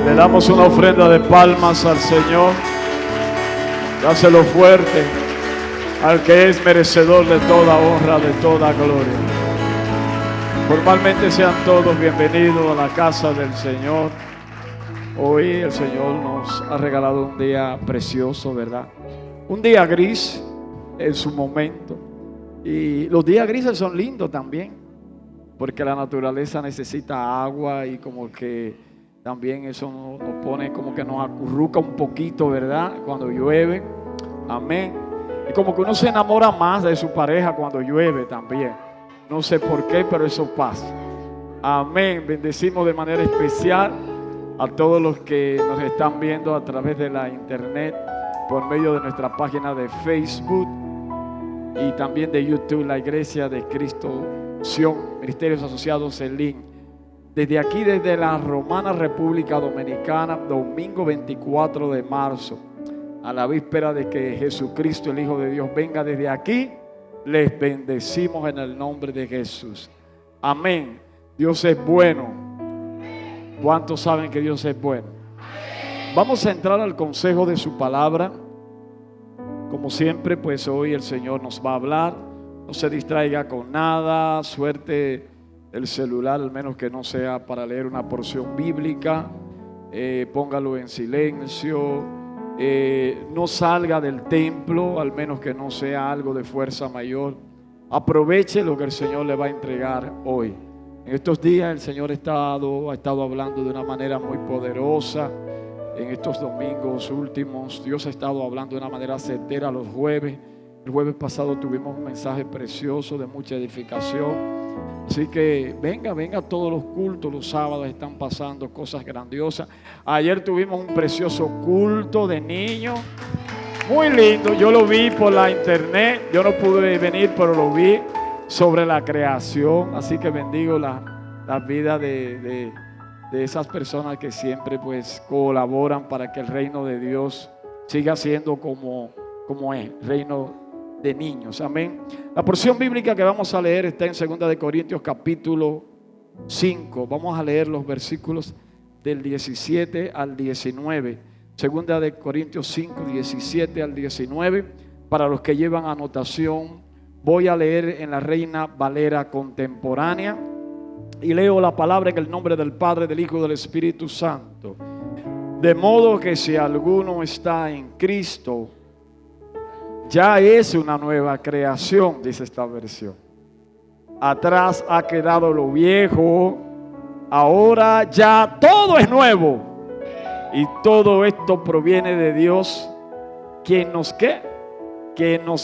Le damos una ofrenda de palmas al Señor. Dáselo fuerte al que es merecedor de toda honra, de toda gloria. Formalmente sean todos bienvenidos a la casa del Señor. Hoy el Señor nos ha regalado un día precioso, ¿verdad? Un día gris en su momento. Y los días grises son lindos también, porque la naturaleza necesita agua y como que también eso nos pone como que nos acurruca un poquito, ¿verdad? Cuando llueve. Amén. Y como que uno se enamora más de su pareja cuando llueve también. No sé por qué, pero eso pasa. Amén. Bendecimos de manera especial a todos los que nos están viendo a través de la internet, por medio de nuestra página de Facebook y también de YouTube, la Iglesia de Cristo Sion, Ministerios Asociados Selim. Desde aquí, desde la Romana República Dominicana, domingo 24 de marzo, a la víspera de que Jesucristo, el Hijo de Dios, venga desde aquí, les bendecimos en el nombre de Jesús. Amén. Dios es bueno. ¿Cuántos saben que Dios es bueno? Vamos a entrar al consejo de su palabra. Como siempre, pues hoy el Señor nos va a hablar. No se distraiga con nada, suerte el celular, al menos que no sea para leer una porción bíblica. Póngalo en silencio. No salga del templo, al menos que no sea algo de fuerza mayor. Aproveche lo que el Señor le va a entregar hoy. En estos días el Señor ha estado hablando de una manera muy poderosa. En estos domingos últimos, Dios ha estado hablando de una manera certera los jueves. El jueves pasado tuvimos un mensaje precioso de mucha edificación. Así que venga todos los cultos, los sábados están pasando cosas grandiosas. Ayer tuvimos un precioso culto de niños, muy lindo. Yo lo vi por la internet, yo no pude venir, pero lo vi sobre la creación. Así que bendigo la vida de esas personas que siempre pues colaboran para que el reino de Dios siga siendo como es, reino de niños. Amén. La porción bíblica que vamos a leer está en 2 de Corintios capítulo 5. Vamos a leer los versículos del 17 al 19. 2 de Corintios 5, 17 al 19. Para los que llevan anotación, voy a leer en la Reina Valera contemporánea y leo la palabra en el nombre del Padre, del Hijo y del Espíritu Santo. De modo que si alguno está en Cristo, ya es una nueva creación, dice esta versión. Atrás ha quedado lo viejo, ahora ya todo es nuevo. Y todo esto proviene de Dios, quien nos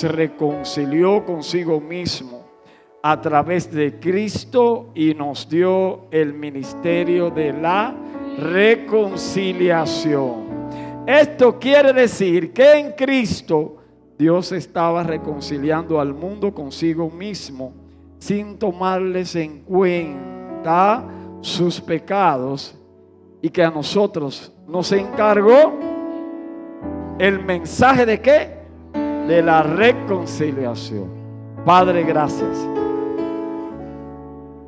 reconcilió consigo mismo a través de Cristo y nos dio el ministerio de la reconciliación. Esto quiere decir que en Cristo Dios estaba reconciliando al mundo consigo mismo sin tomarles en cuenta sus pecados, y que a nosotros nos encargó el mensaje de ¿qué? De la reconciliación. Padre, gracias.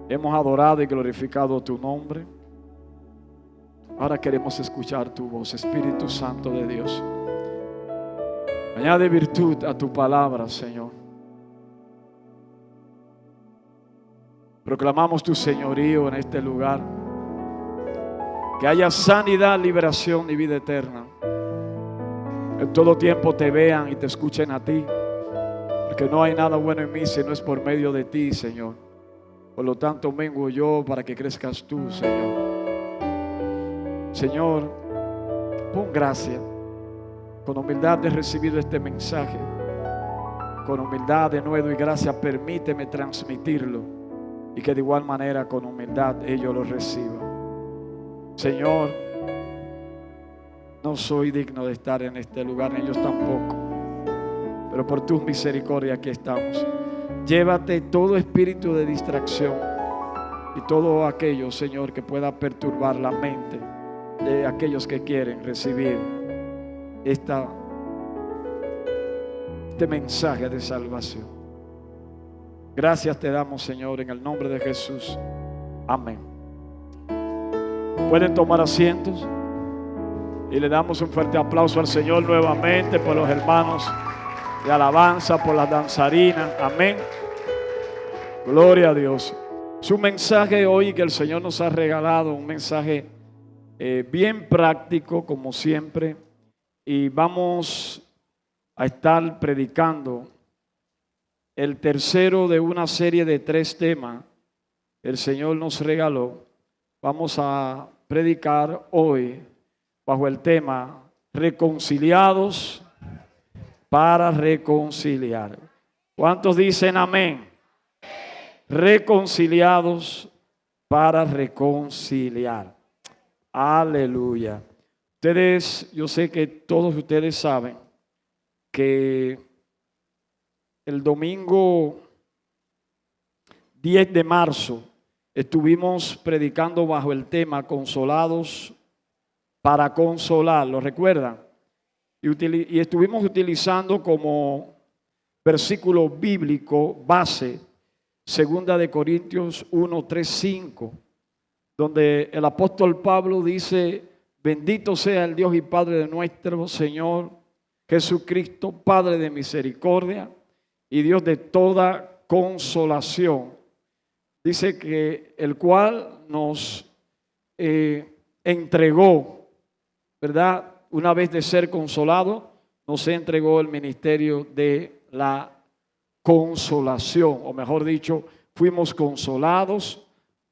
Hemos adorado y glorificado tu nombre. Ahora queremos escuchar tu voz, Espíritu Santo de Dios. Añade virtud a tu palabra, Señor. Proclamamos tu señorío en este lugar. Que haya sanidad, liberación y vida eterna. En todo tiempo te vean y te escuchen a ti. Porque no hay nada bueno en mí si no es por medio de ti, Señor. Por lo tanto, vengo yo para que crezcas tú, Señor. Señor, pon gracia. Con humildad he recibido este mensaje. Con humildad, denuedo y gracia, permíteme transmitirlo. Y que de igual manera, con humildad, ellos lo reciban. Señor, no soy digno de estar en este lugar, ni ellos tampoco. Pero por tu misericordia aquí estamos. Llévate todo espíritu de distracción y todo aquello, Señor, que pueda perturbar la mente de aquellos que quieren recibir este mensaje de salvación. Gracias te damos, Señor, en el nombre de Jesús. Amén. Pueden tomar asientos. Y le damos un fuerte aplauso al Señor nuevamente por los hermanos de alabanza, por las danzarinas. Amén. Gloria a Dios. Su mensaje hoy que el Señor nos ha regalado, un mensaje bien práctico como siempre. Y vamos a estar predicando el tercero de una serie de 3 temas que el Señor nos regaló. Vamos a predicar hoy bajo el tema reconciliados para reconciliar. ¿Cuántos dicen amén? Reconciliados para reconciliar. Aleluya. Ustedes, yo sé que todos ustedes saben que el domingo 10 de marzo estuvimos predicando bajo el tema consolados para consolar, ¿lo recuerdan? Y estuvimos utilizando como versículo bíblico base 2 Corintios 1, 3, 5, donde el apóstol Pablo dice: bendito sea el Dios y Padre de nuestro Señor Jesucristo, Padre de misericordia y Dios de toda consolación. Dice que el cual nos entregó, ¿verdad? Una vez de ser consolado, nos entregó el ministerio de la consolación, o mejor dicho, fuimos consolados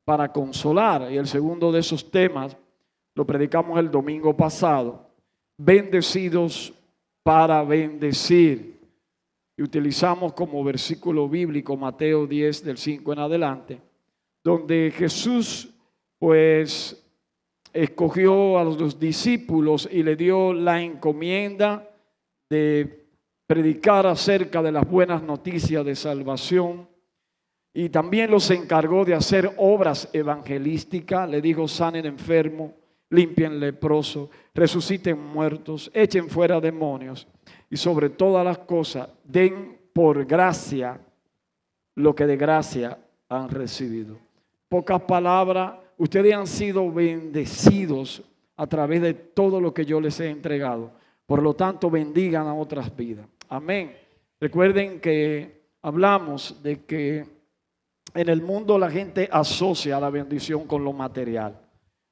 para consolar. Y el segundo de esos temas lo predicamos el domingo pasado: bendecidos para bendecir. Y utilizamos como versículo bíblico Mateo 10 del 5 en adelante, donde Jesús pues escogió a los discípulos y le dio la encomienda de predicar acerca de las buenas noticias de salvación, y también los encargó de hacer obras evangelísticas. Le dijo: sanen enfermos, limpien leprosos, resuciten muertos, echen fuera demonios, y sobre todas las cosas den por gracia lo que de gracia han recibido. Pocas palabras, ustedes han sido bendecidos a través de todo lo que yo les he entregado. Por lo tanto, bendigan a otras vidas. Amén. Recuerden que hablamos de que en el mundo la gente asocia la bendición con lo material,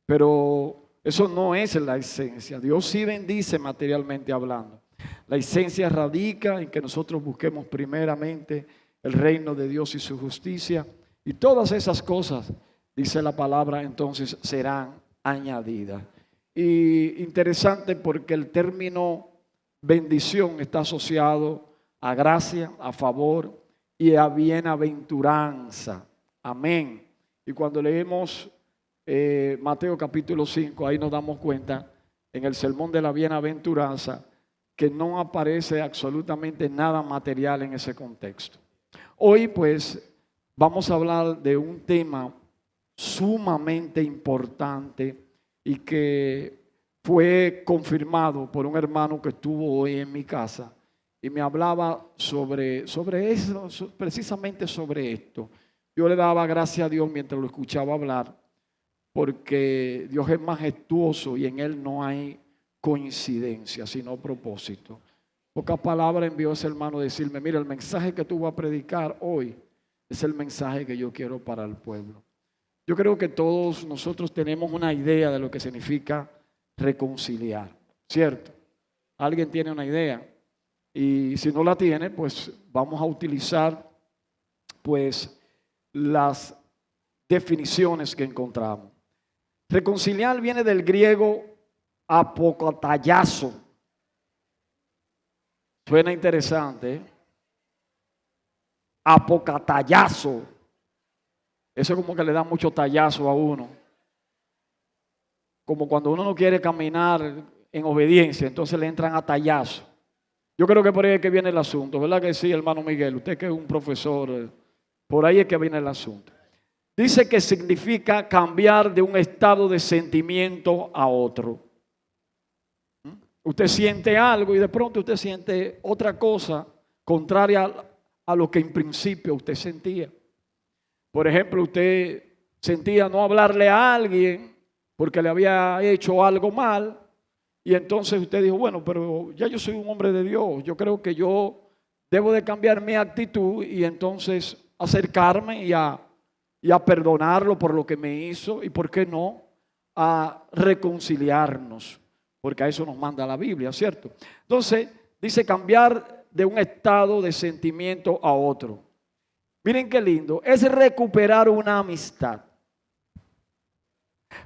pero eso no es la esencia. Dios sí bendice materialmente hablando. La esencia radica en que nosotros busquemos primeramente el reino de Dios y su justicia, y todas esas cosas, dice la palabra, entonces serán añadidas. Y interesante porque el término bendición está asociado a gracia, a favor y a bienaventuranza. Amén. Y cuando leemos Mateo capítulo 5, ahí nos damos cuenta en el sermón de la bienaventuranza que no aparece absolutamente nada material en ese contexto. Hoy pues vamos a hablar de un tema sumamente importante y que fue confirmado por un hermano que estuvo hoy en mi casa y me hablaba sobre eso, precisamente sobre esto. Yo le daba gracias a Dios mientras lo escuchaba hablar, porque Dios es majestuoso y en Él no hay coincidencia, sino propósito. Pocas palabras envió ese hermano a decirme: mira, el mensaje que tú vas a predicar hoy es el mensaje que yo quiero para el pueblo. Yo creo que todos nosotros tenemos una idea de lo que significa reconciliar, ¿cierto? ¿Alguien tiene una idea? Y si no la tiene, pues vamos a utilizar pues las definiciones que encontramos. Reconciliar viene del griego apokatallazo. Suena interesante, ¿eh? Apokatallazo. Eso como que le da mucho tallazo a uno. Como cuando uno no quiere caminar en obediencia, entonces le entran a tallazo. Yo creo que por ahí es que viene el asunto, ¿verdad que sí, hermano Miguel? Usted que es un profesor, por ahí es que viene el asunto. Dice que significa cambiar de un estado de sentimiento a otro. Usted siente algo y de pronto usted siente otra cosa contraria a lo que en principio usted sentía. Por ejemplo, usted sentía no hablarle a alguien porque le había hecho algo mal, y entonces usted dijo, bueno, pero ya yo soy un hombre de Dios, yo creo que yo debo de cambiar mi actitud y entonces acercarme y a perdonarlo por lo que me hizo y, ¿por qué no?, a reconciliarnos, porque a eso nos manda la Biblia, ¿cierto? Entonces, dice cambiar de un estado de sentimiento a otro. Miren qué lindo, es recuperar una amistad,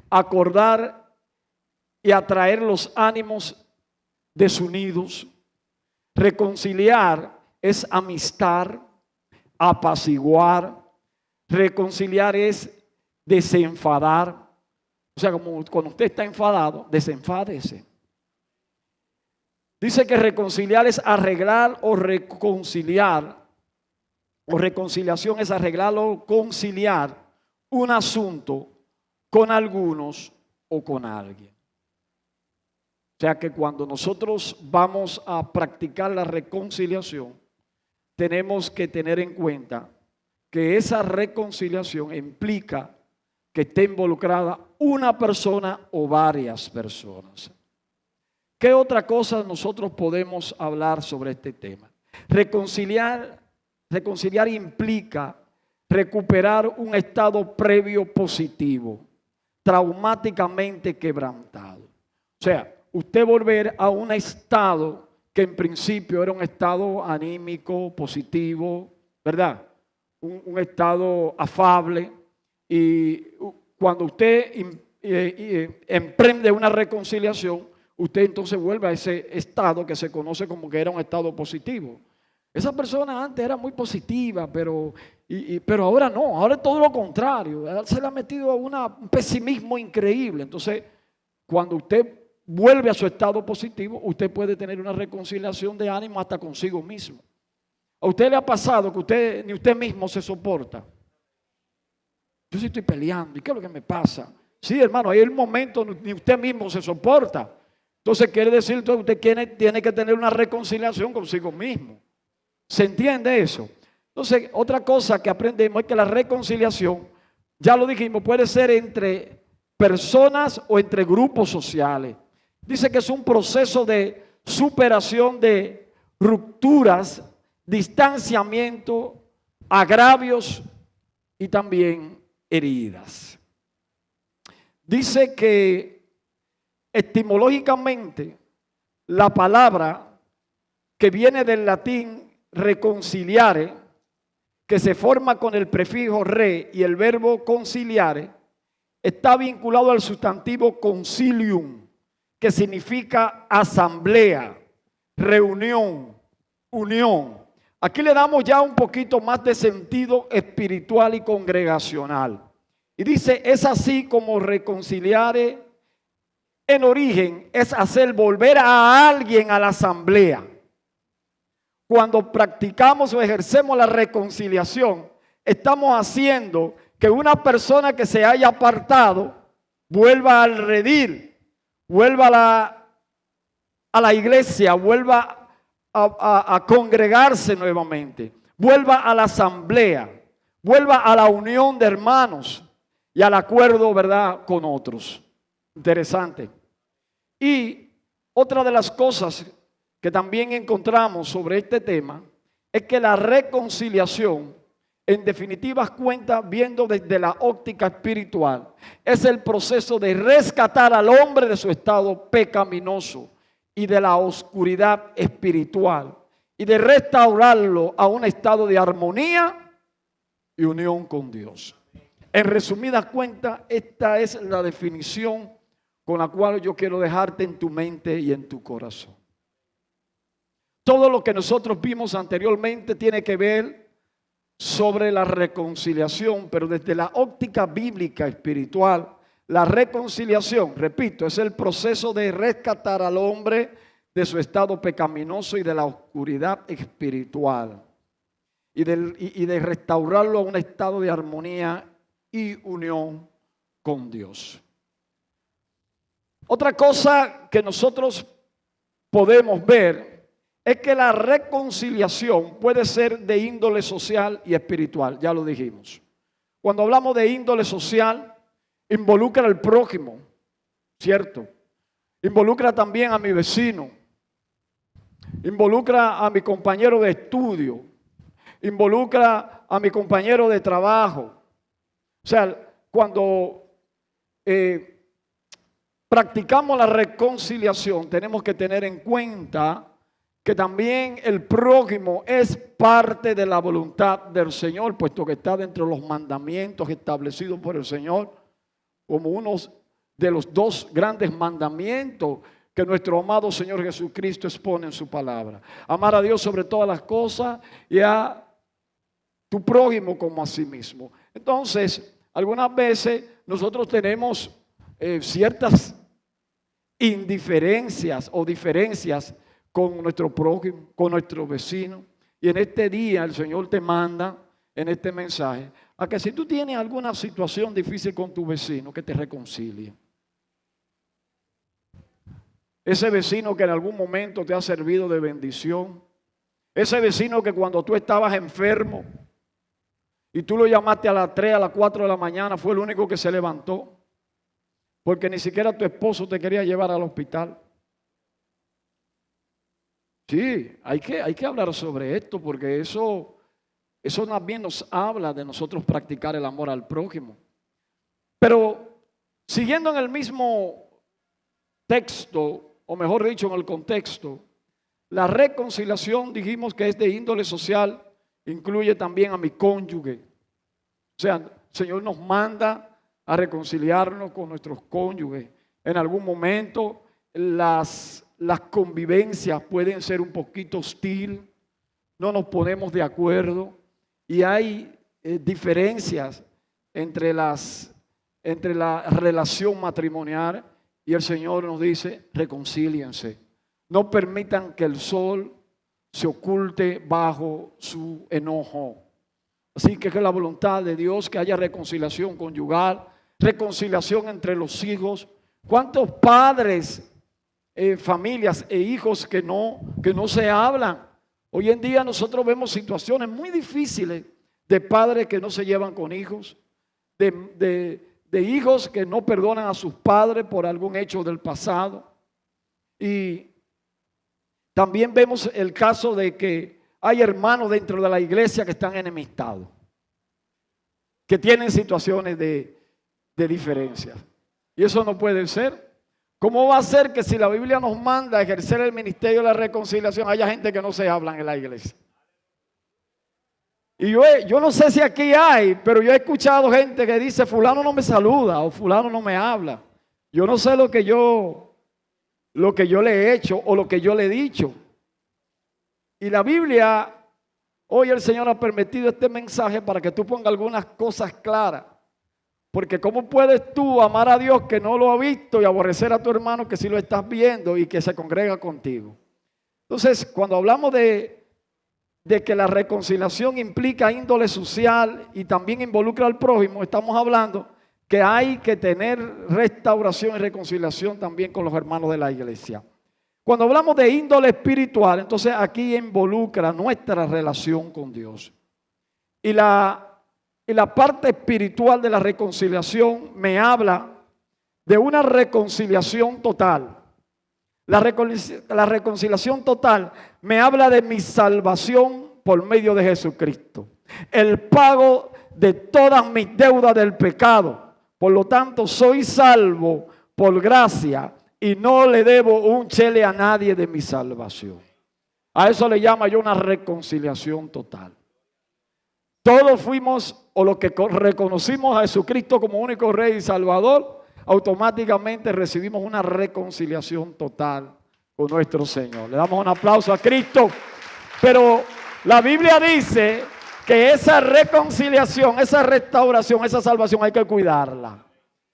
acordar y atraer los ánimos desunidos. Reconciliar es amistar, apaciguar. Reconciliar es desenfadar. O sea, como cuando usted está enfadado, desenfádese. Dice que reconciliar es arreglar o reconciliar, o reconciliación es arreglar o conciliar un asunto con algunos o con alguien. O sea que cuando nosotros vamos a practicar la reconciliación, tenemos que tener en cuenta que esa reconciliación implica que esté involucrada una persona o varias personas. ¿Qué otra cosa nosotros podemos hablar sobre este tema? Reconciliar implica recuperar un estado previo positivo, traumáticamente quebrantado. O sea, usted volver a un estado que en principio era un estado anímico, positivo, ¿verdad? Un estado afable, y cuando usted emprende una reconciliación, usted entonces vuelve a ese estado que se conoce como que era un estado positivo. Esa persona antes era muy positiva, pero ahora no, ahora es todo lo contrario. Se le ha metido a un pesimismo increíble. Entonces, cuando usted vuelve a su estado positivo, usted puede tener una reconciliación de ánimo hasta consigo mismo. ¿A usted le ha pasado que ni usted mismo se soporta? Yo sí estoy peleando, ¿y qué es lo que me pasa? Sí, hermano, hay el momento ni usted mismo se soporta. Entonces quiere decir que usted tiene que tener una reconciliación consigo mismo. ¿Se entiende eso? Entonces, otra cosa que aprendemos es que la reconciliación, ya lo dijimos, puede ser entre personas o entre grupos sociales. Dice que es un proceso de superación de rupturas, distanciamiento, agravios y también heridas. Dice que etimológicamente la palabra que viene del latín reconciliare, que se forma con el prefijo re y el verbo conciliare, está vinculado al sustantivo concilium, que significa asamblea, reunión, unión. Aquí le damos ya un poquito más de sentido espiritual y congregacional. Y dice, es así como reconciliare en origen es hacer volver a alguien a la asamblea. Cuando practicamos o ejercemos la reconciliación, estamos haciendo que una persona que se haya apartado vuelva al redil, vuelva a la iglesia, vuelva a congregarse nuevamente, vuelva a la asamblea, vuelva a la unión de hermanos y al acuerdo, ¿verdad?, con otros. Interesante. Y otra de las cosas que también encontramos sobre este tema es que la reconciliación, en definitivas cuentas, viendo desde la óptica espiritual, es el proceso de rescatar al hombre de su estado pecaminoso y de la oscuridad espiritual y de restaurarlo a un estado de armonía y unión con Dios. En resumidas cuentas, esta es la definición con la cual yo quiero dejarte en tu mente y en tu corazón. Todo lo que nosotros vimos anteriormente tiene que ver sobre la reconciliación, pero desde la óptica bíblica espiritual, la reconciliación, repito, es el proceso de rescatar al hombre de su estado pecaminoso y de la oscuridad espiritual y de restaurarlo a un estado de armonía y unión con Dios. Otra cosa que nosotros podemos ver es que la reconciliación puede ser de índole social y espiritual, ya lo dijimos. Cuando hablamos de índole social, involucra al prójimo, ¿cierto? involucra también a mi vecino, involucra a mi compañero de estudio, involucra a mi compañero de trabajo. O sea, cuando practicamos la reconciliación, tenemos que tener en cuenta que también el prójimo es parte de la voluntad del Señor, puesto que está dentro de los mandamientos establecidos por el Señor, como uno de los dos grandes mandamientos que nuestro amado Señor Jesucristo expone en su palabra. Amar a Dios sobre todas las cosas y a tu prójimo como a sí mismo. Entonces, algunas veces nosotros tenemos ciertas indiferencias o diferencias con nuestro prójimo, con nuestro vecino. Y en este día el Señor te manda en este mensaje a que si tú tienes alguna situación difícil con tu vecino, que te reconcilie. Ese vecino que en algún momento te ha servido de bendición. Ese vecino que cuando tú estabas enfermo y tú lo llamaste a las 3, a las 4 de la mañana, fue el único que se levantó. Porque ni siquiera tu esposo te quería llevar al hospital. Sí, hay que hablar sobre esto porque eso también nos habla de nosotros practicar el amor al prójimo. Pero siguiendo en el mismo texto, o mejor dicho en el contexto, la reconciliación dijimos que es de índole social, incluye también a mi cónyuge. O sea, el Señor nos manda a reconciliarnos con nuestros cónyuges. En algún momento las convivencias pueden ser un poquito hostil, no nos ponemos de acuerdo y hay diferencias entre la relación matrimonial y el Señor nos dice, reconcíliense. No permitan que el sol se oculte bajo su enojo. Así que es la voluntad de Dios que haya reconciliación conyugal, reconciliación entre los hijos. ¿Cuántos padres, familias e hijos que no se hablan? Hoy en día nosotros vemos situaciones muy difíciles de padres que no se llevan con hijos, de hijos que no perdonan a sus padres por algún hecho del pasado. Y también vemos el caso de que hay hermanos dentro de la iglesia que están enemistados, que tienen situaciones de diferencia. Y eso no puede ser. ¿Cómo va a ser que si la Biblia nos manda a ejercer el ministerio de la reconciliación, haya gente que no se hablan en la iglesia? Y yo no sé si aquí hay, pero yo he escuchado gente que dice, fulano no me saluda o fulano no me habla. Yo no sé lo que yo le he hecho o lo que yo le he dicho. Y la Biblia, hoy el Señor ha permitido este mensaje para que tú pongas algunas cosas claras. Porque ¿cómo puedes tú amar a Dios que no lo ha visto y aborrecer a tu hermano que sí lo estás viendo y que se congrega contigo? Entonces, cuando hablamos de que la reconciliación implica índole social y también involucra al prójimo, estamos hablando que hay que tener restauración y reconciliación también con los hermanos de la iglesia. Cuando hablamos de índole espiritual, entonces aquí involucra nuestra relación con Dios. Y la parte espiritual de la reconciliación me habla de una reconciliación total. La reconciliación total me habla de mi salvación por medio de Jesucristo. El pago de todas mis deudas del pecado. Por lo tanto, soy salvo por gracia y no le debo un chele a nadie de mi salvación. A eso le llamo yo una reconciliación total. Todos fuimos, o los que reconocimos a Jesucristo como único Rey y Salvador, automáticamente recibimos una reconciliación total con nuestro Señor. Le damos un aplauso a Cristo. Pero la Biblia dice que esa reconciliación, esa restauración, esa salvación hay que cuidarla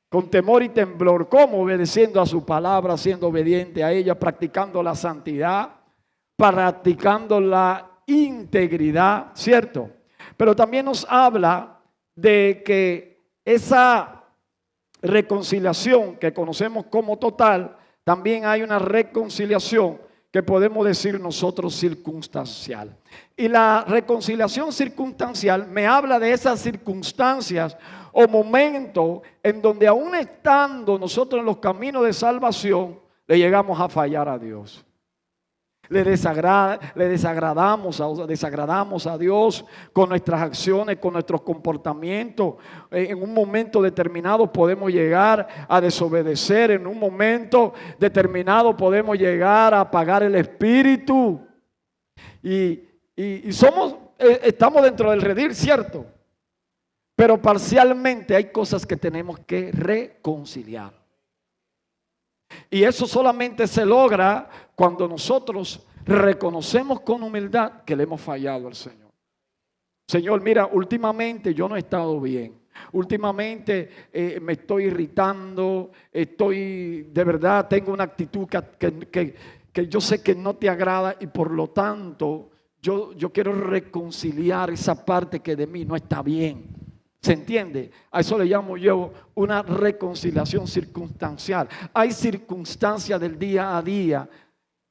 con temor y temblor. ¿Cómo? Obedeciendo a su palabra, siendo obediente a ella, practicando la santidad, practicando la integridad, ¿cierto? Pero también nos habla de que esa reconciliación que conocemos como total, también hay una reconciliación que podemos decir nosotros circunstancial. Y la reconciliación circunstancial me habla de esas circunstancias o momentos en donde aún estando nosotros en los caminos de salvación, le llegamos a fallar a Dios. Desagradamos a Dios con nuestras acciones, con nuestros comportamientos. En un momento determinado podemos llegar a desobedecer. En un momento determinado podemos llegar a apagar el espíritu. Y estamos dentro del redil, ¿cierto? Pero parcialmente hay cosas que tenemos que reconciliar. Y eso solamente se logra cuando nosotros reconocemos con humildad que le hemos fallado al Señor. Señor, mira, últimamente yo no he estado bien. Últimamente me estoy irritando, de verdad, tengo una actitud que yo sé que no te agrada y por lo tanto yo quiero reconciliar esa parte que de mí no está bien. ¿Se entiende? A eso le llamo yo una reconciliación circunstancial. Hay circunstancias del día a día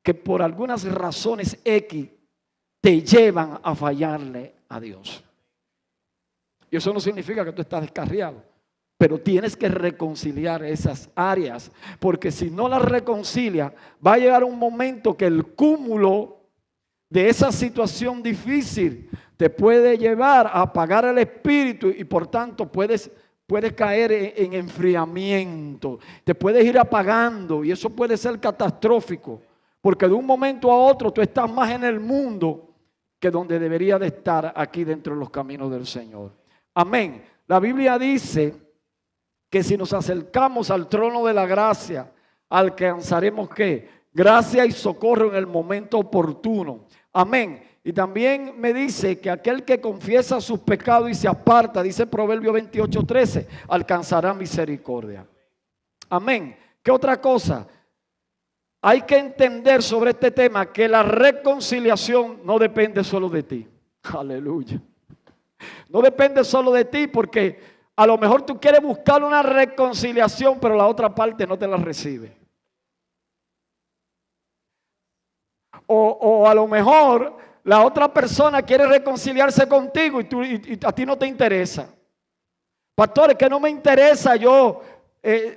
que por algunas razones X te llevan a fallarle a Dios. Y eso no significa que tú estás descarriado, pero tienes que reconciliar esas áreas, porque si no las reconcilias, va a llegar un momento que el cúmulo de esa situación difícil te puede llevar a apagar el espíritu y por tanto puedes caer en enfriamiento, te puedes ir apagando y eso puede ser catastrófico, porque de un momento a otro tú estás más en el mundo que donde debería de estar aquí dentro de los caminos del Señor. Amén. La Biblia dice que si nos acercamos al trono de la gracia, alcanzaremos ¿qué? Gracia y socorro en el momento oportuno. Amén. Y también me dice que aquel que confiesa sus pecados y se aparta, dice Proverbio 28:13, alcanzará misericordia. Amén. ¿Qué otra cosa? Hay que entender sobre este tema que la reconciliación no depende solo de ti. Aleluya. No depende solo de ti porque a lo mejor tú quieres buscar una reconciliación, pero la otra parte no te la recibe. O a lo mejor la otra persona quiere reconciliarse contigo y a ti no te interesa. Pastor, es que no me interesa yo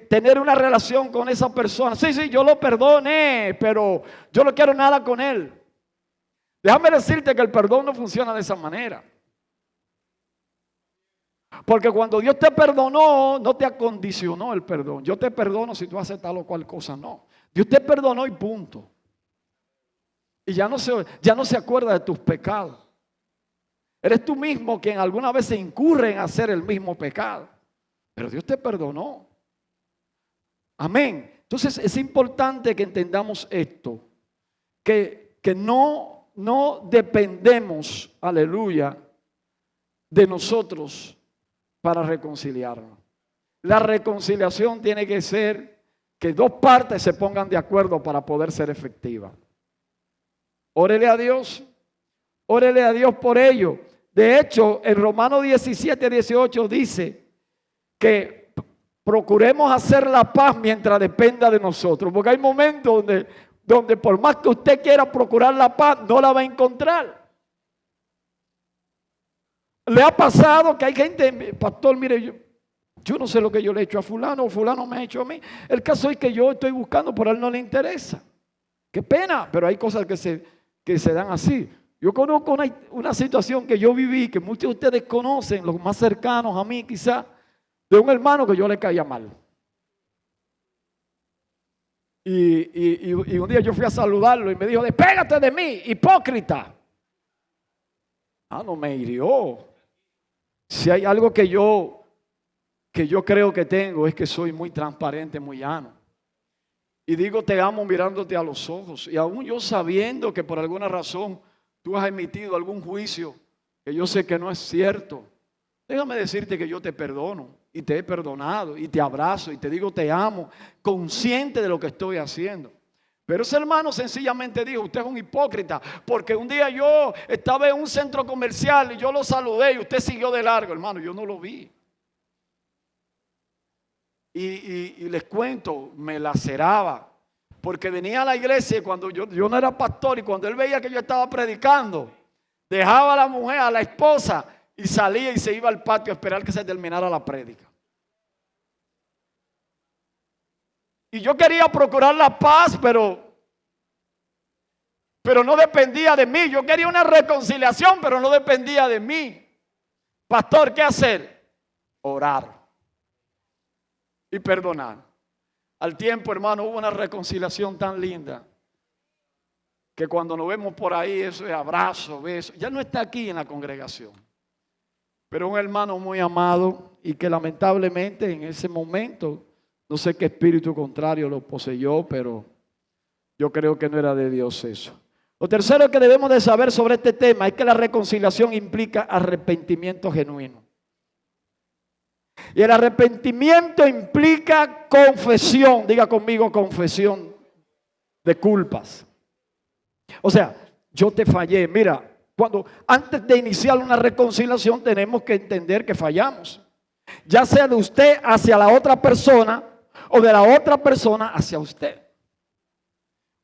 tener una relación con esa persona. Sí, yo lo perdoné, pero yo no quiero nada con él. Déjame decirte que el perdón no funciona de esa manera. Porque cuando Dios te perdonó, no te acondicionó el perdón. Yo te perdono si tú haces tal o cual cosa, no. Dios te perdonó y punto. Y ya no se acuerda de tus pecados. Eres tú mismo quien alguna vez se incurre en hacer el mismo pecado. Pero Dios te perdonó. Amén. Entonces es importante que entendamos esto. Que no dependemos, aleluya, de nosotros para reconciliarnos. La reconciliación tiene que ser que dos partes se pongan de acuerdo para poder ser efectiva. Órele a Dios por ello. De hecho, en Romanos 17:18 dice que procuremos hacer la paz mientras dependa de nosotros. Porque hay momentos donde por más que usted quiera procurar la paz, no la va a encontrar. ¿Le ha pasado que hay gente, pastor, mire, yo no sé lo que yo le he hecho a fulano o fulano me ha hecho a mí? El caso es que yo estoy buscando, pero a él no le interesa. Qué pena, pero hay cosas que se dan así. Yo conozco una situación que yo viví, que muchos de ustedes conocen, los más cercanos a mí quizá, de un hermano que yo le caía mal. Y un día yo fui a saludarlo y me dijo, despégate de mí, hipócrita. No me hirió. Si hay algo que yo creo que tengo es que soy muy transparente, muy llano. Y digo te amo mirándote a los ojos. Y aún yo sabiendo que por alguna razón tú has emitido algún juicio que yo sé que no es cierto, déjame decirte que yo te perdono y te he perdonado y te abrazo y te digo te amo, consciente de lo que estoy haciendo. Pero ese hermano sencillamente dijo, usted es un hipócrita, porque un día yo estaba en un centro comercial y yo lo saludé y usted siguió de largo. Hermano, yo no lo vi. Y les cuento, me laceraba, porque venía a la iglesia y cuando yo no era pastor y cuando él veía que yo estaba predicando, dejaba a la mujer, a la esposa y salía y se iba al patio a esperar que se terminara la prédica. Y yo quería procurar la paz, pero no dependía de mí. Yo quería una reconciliación, pero no dependía de mí. Pastor, ¿qué hacer? Orar y perdonar. Al tiempo, hermano, hubo una reconciliación tan linda que cuando nos vemos por ahí, eso es abrazo, beso. Ya no está aquí en la congregación, pero un hermano muy amado y que lamentablemente en ese momento, no sé qué espíritu contrario lo poseyó, pero yo creo que no era de Dios eso. Lo tercero que debemos de saber sobre este tema es que la reconciliación implica arrepentimiento genuino. Y el arrepentimiento implica confesión, diga conmigo, confesión de culpas. O sea, yo te fallé. Mira, antes de iniciar una reconciliación tenemos que entender que fallamos. Ya sea de usted hacia la otra persona o de la otra persona hacia usted.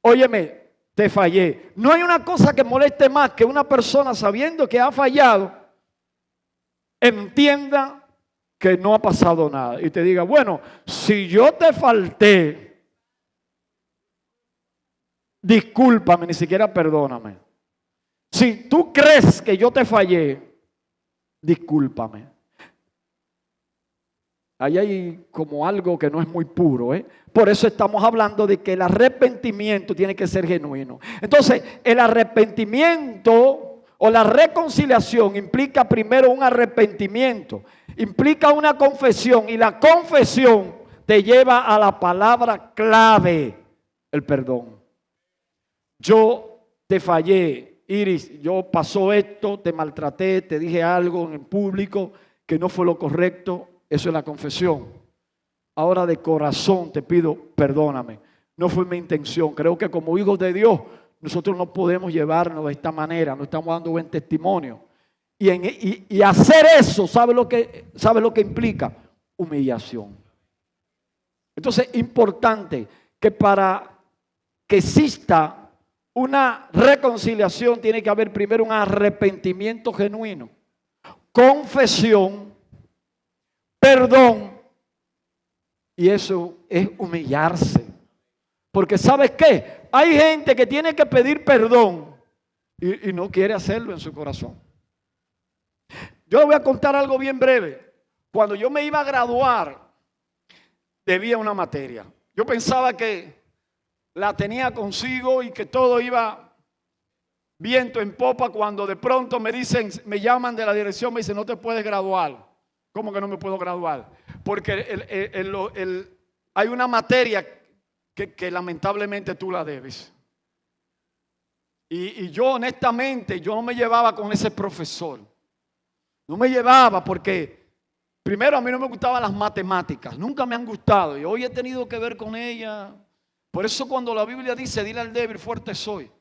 Óyeme, te fallé. No hay una cosa que moleste más que una persona sabiendo que ha fallado, entienda que no ha pasado nada y te diga, bueno, si yo te falté, discúlpame, ni siquiera perdóname. Si tú crees que yo te fallé, discúlpame. Ahí hay como algo que no es muy puro, ¿eh? Por eso estamos hablando de que el arrepentimiento tiene que ser genuino. Entonces, el arrepentimiento o la reconciliación implica primero un arrepentimiento, implica una confesión y la confesión te lleva a la palabra clave, el perdón. Yo te fallé, Iris, yo pasó esto, te maltraté, te dije algo en público que no fue lo correcto. Eso es la confesión. Ahora de corazón te pido, perdóname. No fue mi intención. Creo que como hijos de Dios, nosotros no podemos llevarnos de esta manera. No estamos dando buen testimonio. Y hacer eso, ¿sabe lo que implica? Humillación. Entonces, importante que para que exista una reconciliación tiene que haber primero un arrepentimiento genuino, confesión, perdón, y eso es humillarse. Porque ¿sabes qué? Hay gente que tiene que pedir perdón y no quiere hacerlo en su corazón. Yo le voy a contar algo bien breve. Cuando yo me iba a graduar, debía una materia. Yo pensaba que la tenía consigo y que todo iba viento en popa, cuando de pronto me dicen, me llaman de la dirección, me dicen, no te puedes graduar. ¿Cómo que no me puedo graduar? Porque hay una materia que lamentablemente tú la debes. Y yo honestamente, yo no me llevaba con ese profesor. No me llevaba porque primero a mí no me gustaban las matemáticas. Nunca me han gustado y hoy he tenido que ver con ella. Por eso cuando la Biblia dice, dile al débil, fuerte soy.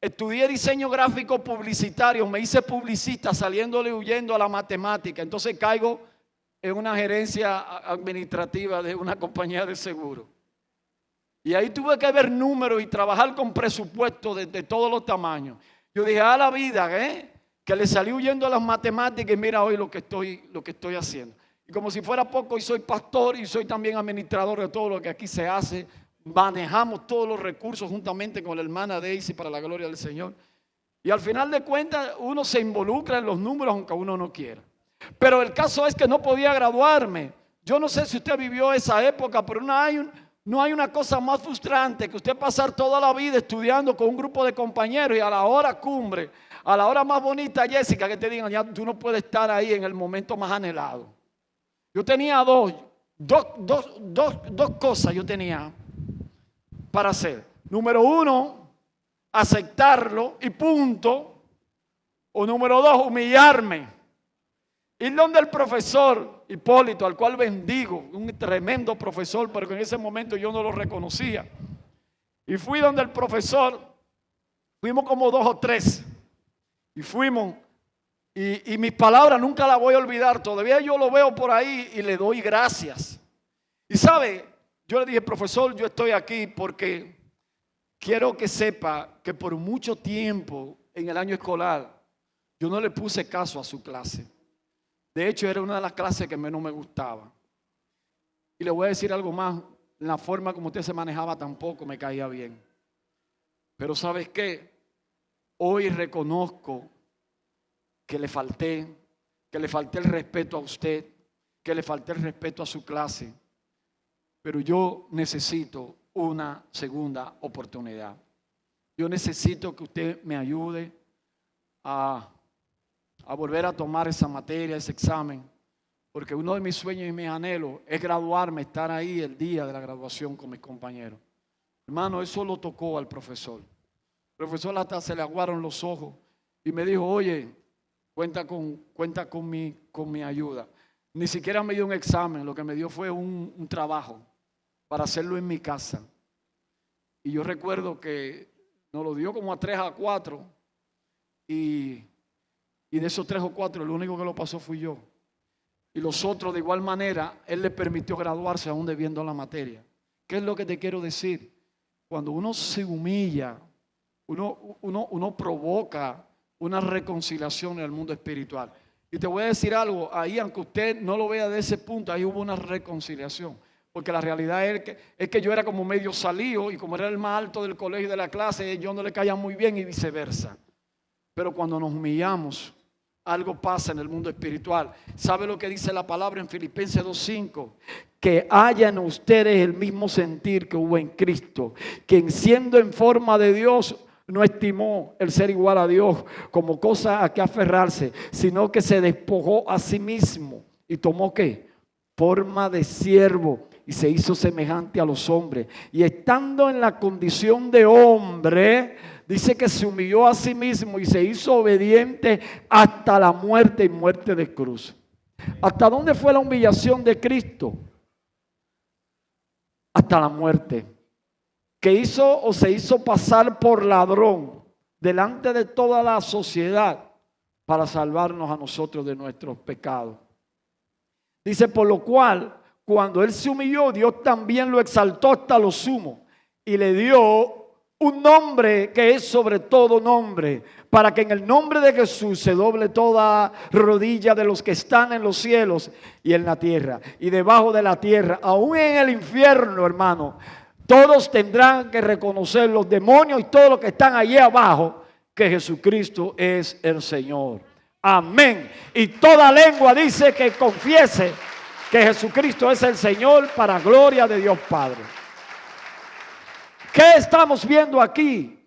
Estudié diseño gráfico publicitario, me hice publicista saliéndole huyendo a la matemática. Entonces caigo en una gerencia administrativa de una compañía de seguro. Y ahí tuve que ver números y trabajar con presupuestos de todos los tamaños. Yo dije, a la vida, que le salí huyendo a las matemáticas y mira hoy lo que estoy haciendo. Y como si fuera poco, y soy pastor y soy también administrador de todo lo que aquí se hace. Manejamos todos los recursos juntamente con la hermana Daisy para la gloria del Señor. Y al final de cuentas uno se involucra en los números aunque uno no quiera. Pero el caso es que no podía graduarme. Yo no sé si usted vivió esa época, pero no hay una cosa más frustrante que usted pasar toda la vida estudiando con un grupo de compañeros y a la hora cumbre, a la hora más bonita, Jessica, que te digan, ya tú no puedes estar ahí en el momento más anhelado. Yo tenía dos cosas yo tenía para hacer. Número uno, aceptarlo y punto. O número dos, humillarme. Ir donde el profesor Hipólito, al cual bendigo, un tremendo profesor, pero que en ese momento yo no lo reconocía. Y fui donde el profesor, fuimos como 2 o 3. Y fuimos, y mis palabras nunca las voy a olvidar. Todavía yo lo veo por ahí y le doy gracias. Y sabe, yo le dije, profesor, yo estoy aquí porque quiero que sepa que por mucho tiempo en el año escolar yo no le puse caso a su clase. De hecho, era una de las clases que menos me gustaba. Y le voy a decir algo más. la forma como usted se manejaba tampoco me caía bien. Pero ¿sabes qué? Hoy reconozco que le falté el respeto a usted, que le falté el respeto a su clase. Pero yo necesito una segunda oportunidad. Yo necesito que usted me ayude a volver a tomar esa materia, ese examen, porque uno de mis sueños y mis anhelos es graduarme, estar ahí el día de la graduación con mis compañeros. Hermano, eso lo tocó al profesor. El profesor hasta se le aguaron los ojos y me dijo, oye, cuenta con mi ayuda. Ni siquiera me dio un examen, lo que me dio fue un trabajo para hacerlo en mi casa. Y yo recuerdo que nos lo dio como a 3 a 4 y de esos 3 o 4 el único que lo pasó fui yo. Y los otros de igual manera, él le permitió graduarse aún debiendo la materia. ¿Qué es lo que te quiero decir? Cuando uno se humilla, uno provoca una reconciliación en el mundo espiritual. Y te voy a decir algo, ahí aunque usted no lo vea de ese punto, ahí hubo una reconciliación. Porque la realidad es que yo era como medio salido y como era el más alto del colegio y de la clase, yo no le caía muy bien y viceversa. Pero cuando nos humillamos, algo pasa en el mundo espiritual. ¿Sabe lo que dice la palabra en Filipenses 2:5? Que haya en ustedes el mismo sentir que hubo en Cristo, quien siendo en forma de Dios no estimó el ser igual a Dios como cosa a que aferrarse, sino que se despojó a sí mismo y tomó ¿qué? Forma de siervo y se hizo semejante a los hombres. Y estando en la condición de hombre, dice que se humilló a sí mismo y se hizo obediente hasta la muerte y muerte de cruz. ¿Hasta dónde fue la humillación de Cristo? Hasta la muerte. Que hizo o se hizo pasar por ladrón delante de toda la sociedad para salvarnos a nosotros de nuestros pecados. Dice, por lo cual, cuando él se humilló, Dios también lo exaltó hasta lo sumo y le dio un nombre que es sobre todo nombre, para que en el nombre de Jesús se doble toda rodilla de los que están en los cielos y en la tierra y debajo de la tierra, aún en el infierno, hermano. Todos tendrán que reconocer, los demonios y todos los que están allí abajo, que Jesucristo es el Señor. Amén. Y toda lengua dice que confiese que Jesucristo es el Señor para gloria de Dios Padre. ¿Qué estamos viendo aquí?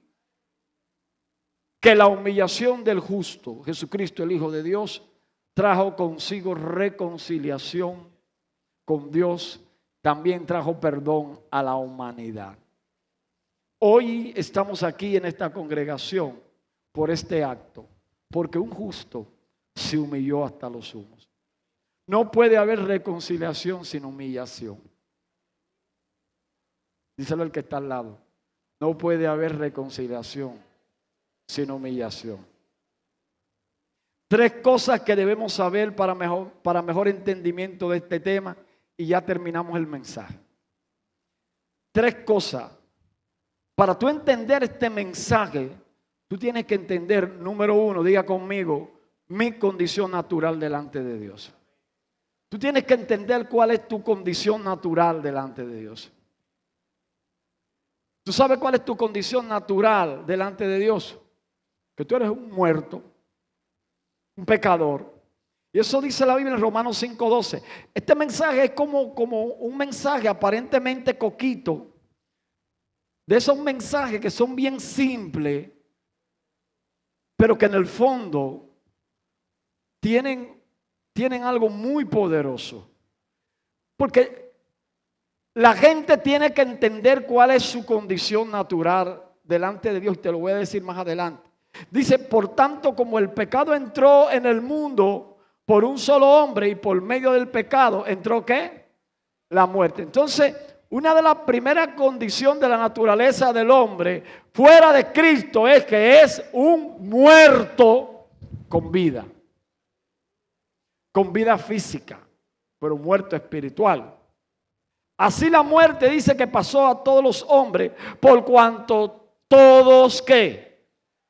Que la humillación del justo, Jesucristo el Hijo de Dios, trajo consigo reconciliación con Dios. También trajo perdón a la humanidad. Hoy estamos aquí en esta congregación por este acto, porque un justo se humilló hasta los sumos. No puede haber reconciliación sin humillación. Díselo al que está al lado. No puede haber reconciliación sin humillación. 3 cosas que debemos saber para mejor entendimiento de este tema. Y ya terminamos el mensaje. 3 cosas. Para tú entender este mensaje, tú tienes que entender, número 1, diga conmigo, mi condición natural delante de Dios. Tú tienes que entender cuál es tu condición natural delante de Dios. ¿Tú sabes cuál es tu condición natural delante de Dios? Que tú eres un muerto, un pecador. Y eso dice la Biblia en Romanos 5:12. Este mensaje es como un mensaje aparentemente coquito. De esos mensajes que son bien simples, pero que en el fondo tienen algo muy poderoso. Porque la gente tiene que entender cuál es su condición natural delante de Dios. Te lo voy a decir más adelante. Dice, por tanto, como el pecado entró en el mundo por un solo hombre y por medio del pecado entró ¿qué? La muerte. Entonces, una de las primeras condiciones de la naturaleza del hombre fuera de Cristo es que es un muerto con vida física, pero muerto espiritual. Así la muerte dice que pasó a todos los hombres por cuanto todos ¿qué?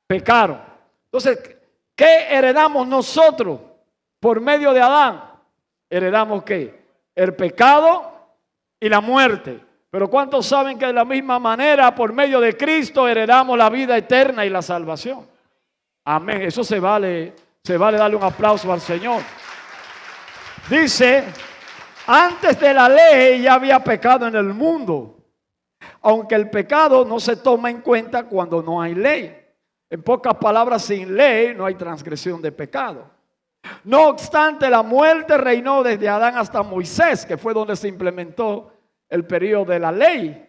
Pecaron. Entonces, ¿qué heredamos nosotros? Por medio de Adán, heredamos ¿qué? El pecado y la muerte. Pero ¿cuántos saben que de la misma manera, por medio de Cristo, heredamos la vida eterna y la salvación? Amén. Eso se vale darle un aplauso al Señor. Dice, antes de la ley ya había pecado en el mundo, aunque el pecado no se toma en cuenta cuando no hay ley. En pocas palabras, sin ley no hay transgresión de pecado. No obstante, la muerte reinó desde Adán hasta Moisés, que fue donde se implementó el periodo de la ley,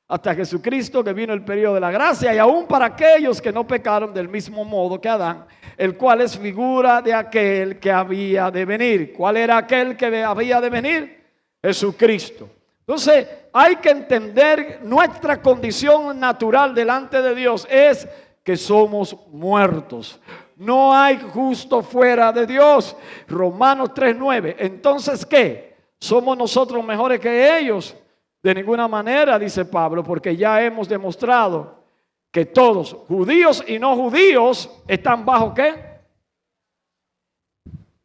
hasta Jesucristo, que vino el periodo de la gracia, y aún para aquellos que no pecaron del mismo modo que Adán, el cual es figura de aquel que había de venir. ¿Cuál era aquel que había de venir? Jesucristo. Entonces hay que entender nuestra condición natural delante de Dios es que somos muertos. No hay justo fuera de Dios. Romanos 3:9. Entonces, ¿qué? ¿Somos nosotros mejores que ellos? De ninguna manera, dice Pablo, porque ya hemos demostrado que todos, judíos y no judíos, están bajo ¿qué?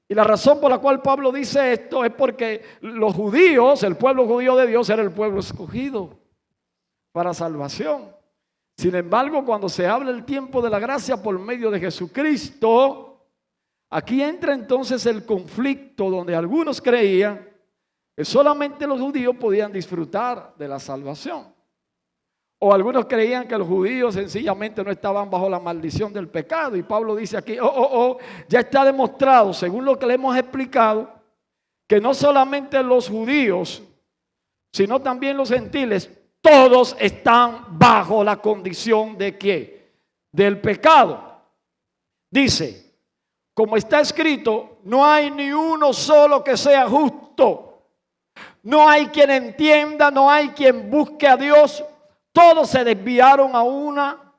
Y la razón por la cual Pablo dice esto es porque los judíos, el pueblo judío de Dios, era el pueblo escogido para salvación. Sin embargo, cuando se habla el tiempo de la gracia por medio de Jesucristo, aquí entra entonces el conflicto donde algunos creían que solamente los judíos podían disfrutar de la salvación. O algunos creían que los judíos sencillamente no estaban bajo la maldición del pecado. Y Pablo dice aquí, ya está demostrado, según lo que le hemos explicado, que no solamente los judíos, sino también los gentiles, todos están bajo la condición de ¿qué? Del pecado. Dice, como está escrito, no hay ni uno solo que sea justo. No hay quien entienda, no hay quien busque a Dios. Todos se desviaron a una,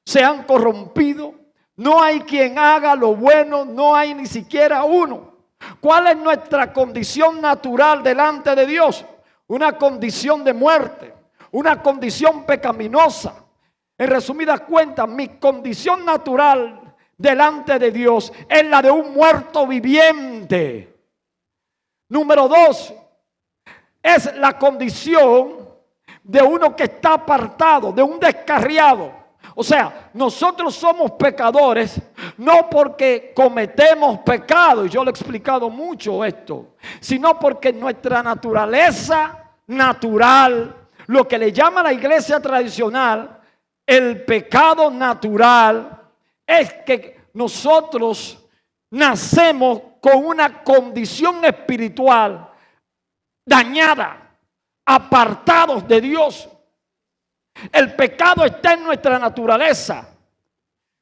se han corrompido. No hay quien haga lo bueno, no hay ni siquiera uno. ¿Cuál es nuestra condición natural delante de Dios? Una condición de muerte, una condición pecaminosa. En resumidas cuentas, mi condición natural delante de Dios es la de un muerto viviente. Número 2. Es la condición de uno que está apartado, de un descarriado. O sea, nosotros somos pecadores no porque cometemos pecado, y yo lo he explicado mucho esto, sino porque nuestra naturaleza natural, lo que le llama la iglesia tradicional, el pecado natural, es que nosotros nacemos con una condición espiritual dañada, apartados de Dios. El pecado está en nuestra naturaleza.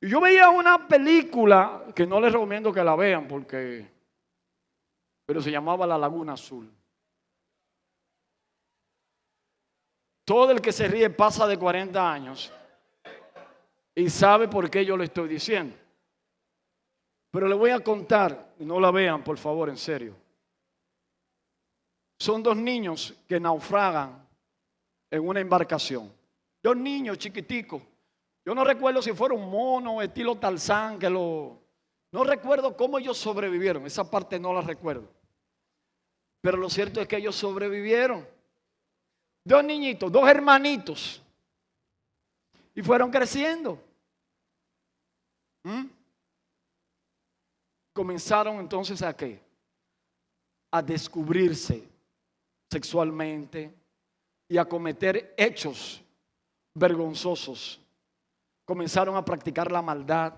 Y yo veía una película que no les recomiendo que la vean pero se llamaba La Laguna Azul. Todo el que se ríe pasa de 40 años y sabe por qué yo le estoy diciendo. Pero le voy a contar, no la vean por favor, en serio. Son 2 niños que naufragan en una embarcación. 2 niños chiquiticos. Yo no recuerdo si fueron monos, estilo Tarzán, no recuerdo cómo ellos sobrevivieron. Esa parte no la recuerdo. Pero lo cierto es que ellos sobrevivieron. 2 niñitos, 2 hermanitos. Y fueron creciendo. Comenzaron entonces ¿a qué? A descubrirse sexualmente y a cometer hechos vergonzosos. Comenzaron a practicar la maldad,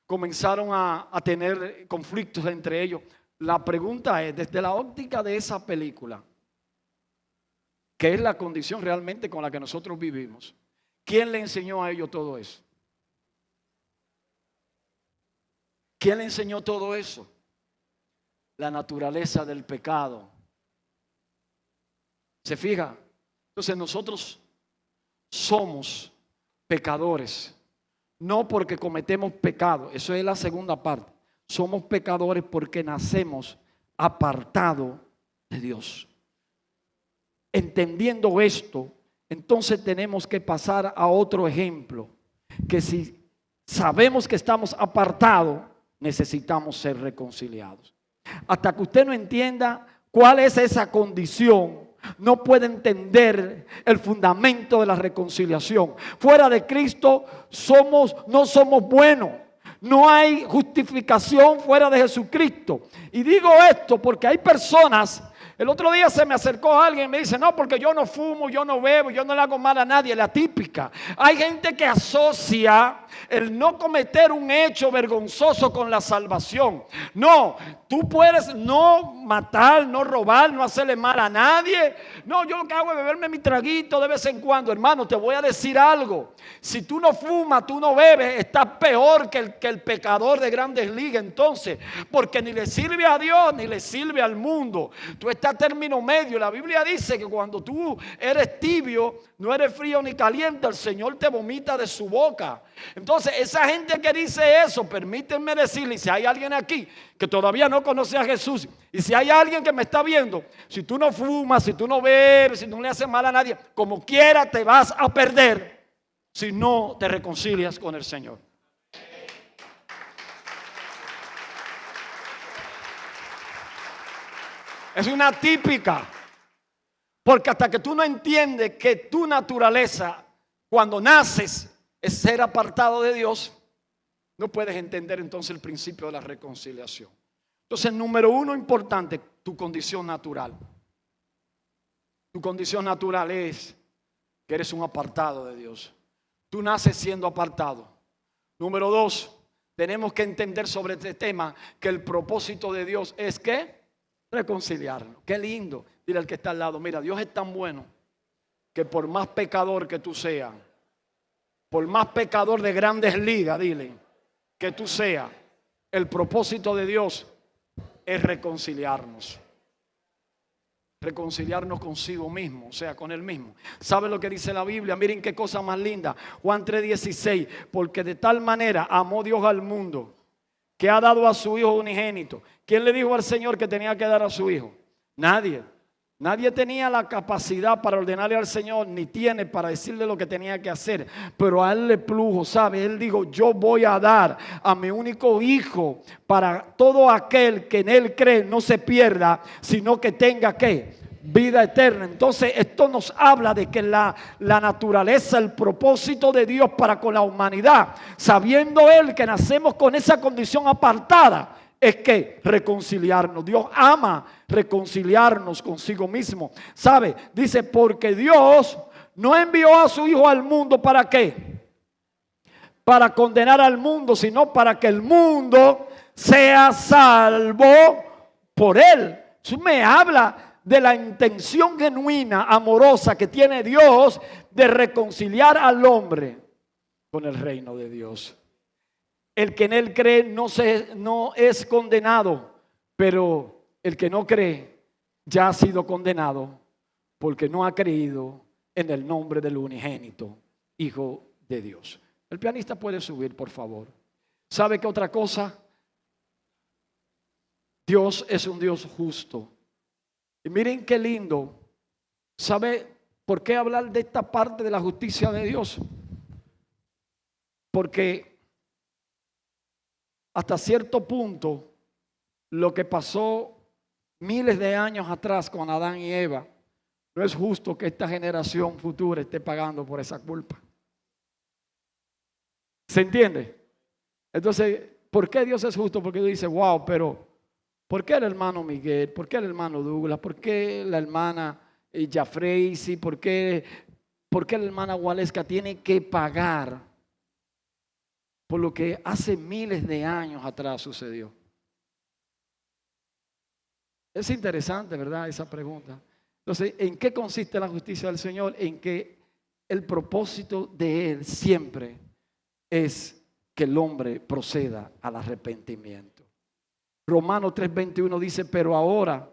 comenzaron a tener conflictos entre ellos. La pregunta es, desde la óptica de esa película, ¿qué es la condición realmente con la que nosotros vivimos? ¿Quién le enseñó a ellos todo eso? ¿Quién le enseñó todo eso? La naturaleza del pecado. ¿Se fija? Entonces nosotros somos pecadores, no porque cometemos pecado, eso es la segunda parte. Somos pecadores porque nacemos apartados de Dios. Entendiendo esto, entonces tenemos que pasar a otro ejemplo, que si sabemos que estamos apartados, necesitamos ser reconciliados. Hasta que usted no entienda cuál es esa condición, no puede entender el fundamento de la reconciliación. Fuera de Cristo no somos buenos. No hay justificación fuera de Jesucristo. Y digo esto porque hay personas. El otro día se me acercó alguien y me dice: no, porque yo no fumo, yo no bebo, yo no le hago mal a nadie. La típica. Hay gente que asocia el no cometer un hecho vergonzoso con la salvación. No, tú puedes no matar, no robar, no hacerle mal a nadie. No, yo lo que hago es beberme mi traguito de vez en cuando. Hermano, te voy a decir algo. Si tú no fumas, tú no bebes, estás peor que el pecador de Grandes Ligas entonces. Porque ni le sirve a Dios ni le sirve al mundo. Tú estás a término medio. La Biblia dice que cuando tú eres tibio, no eres frío ni caliente, el Señor te vomita de su boca. Entonces, esa gente que dice eso, permítanme decirle, si hay alguien aquí que todavía no conoce a Jesús, y si hay alguien que me está viendo, si tú no fumas, si tú no bebes, si no le haces mal a nadie, como quiera te vas a perder si no te reconcilias con el Señor. Es una típica. Porque hasta que tú no entiendes que tu naturaleza, cuando naces, es ser apartado de Dios, no puedes entender entonces el principio de la reconciliación. Entonces, número uno importante, tu condición natural. Tu condición natural es que eres un apartado de Dios. Tú naces siendo apartado. Número dos, tenemos que entender sobre este tema que el propósito de Dios es ¿qué? Reconciliarnos. Qué lindo. Dile al que está al lado: mira, Dios es tan bueno que por más pecador que tú seas, por más pecador de Grandes Ligas, dile, que tú seas, el propósito de Dios es reconciliarnos. Reconciliarnos consigo mismo, o sea, con Él mismo. ¿Sabe lo que dice la Biblia? Miren qué cosa más linda. Juan 3:16. Porque de tal manera amó Dios al mundo, que ha dado a su Hijo unigénito. ¿Quién le dijo al Señor que tenía que dar a su Hijo? Nadie. Nadie tenía la capacidad para ordenarle al Señor, ni tiene para decirle lo que tenía que hacer. Pero a Él le plujo, ¿sabe? Él dijo: yo voy a dar a mi único Hijo para todo aquel que en Él cree no se pierda, sino que tenga ¿qué? Vida eterna. Entonces esto nos habla de que la naturaleza, el propósito de Dios para con la humanidad, sabiendo Él que nacemos con esa condición apartada, es que reconciliarnos. Dios ama reconciliarnos consigo mismo. ¿Sabe? Dice: porque Dios no envió a su Hijo al mundo ¿para qué? Para condenar al mundo, sino para que el mundo sea salvo por Él. Eso me habla de la intención genuina, amorosa que tiene Dios de reconciliar al hombre con el reino de Dios. El que en Él cree no es condenado, pero el que no cree ya ha sido condenado porque no ha creído en el nombre del unigénito Hijo de Dios. El pianista puede subir, por favor. ¿Sabe qué otra cosa? Dios es un Dios justo. Y miren qué lindo. ¿Sabe por qué hablar de esta parte de la justicia de Dios? Porque hasta cierto punto, lo que pasó miles de años atrás con Adán y Eva, no es justo que esta generación futura esté pagando por esa culpa. ¿Se entiende? Entonces, ¿por qué Dios es justo? Porque Dios dice: wow, pero ¿por qué el hermano Miguel? ¿Por qué el hermano Douglas? ¿Por qué la hermana Jafreisi? ¿Por qué la hermana Waleska tiene que pagar por lo que hace miles de años atrás sucedió? Es interesante, ¿verdad? Esa pregunta. Entonces, ¿en qué consiste la justicia del Señor? En que el propósito de Él siempre es que el hombre proceda al arrepentimiento. Romanos 3:21 dice: pero ahora,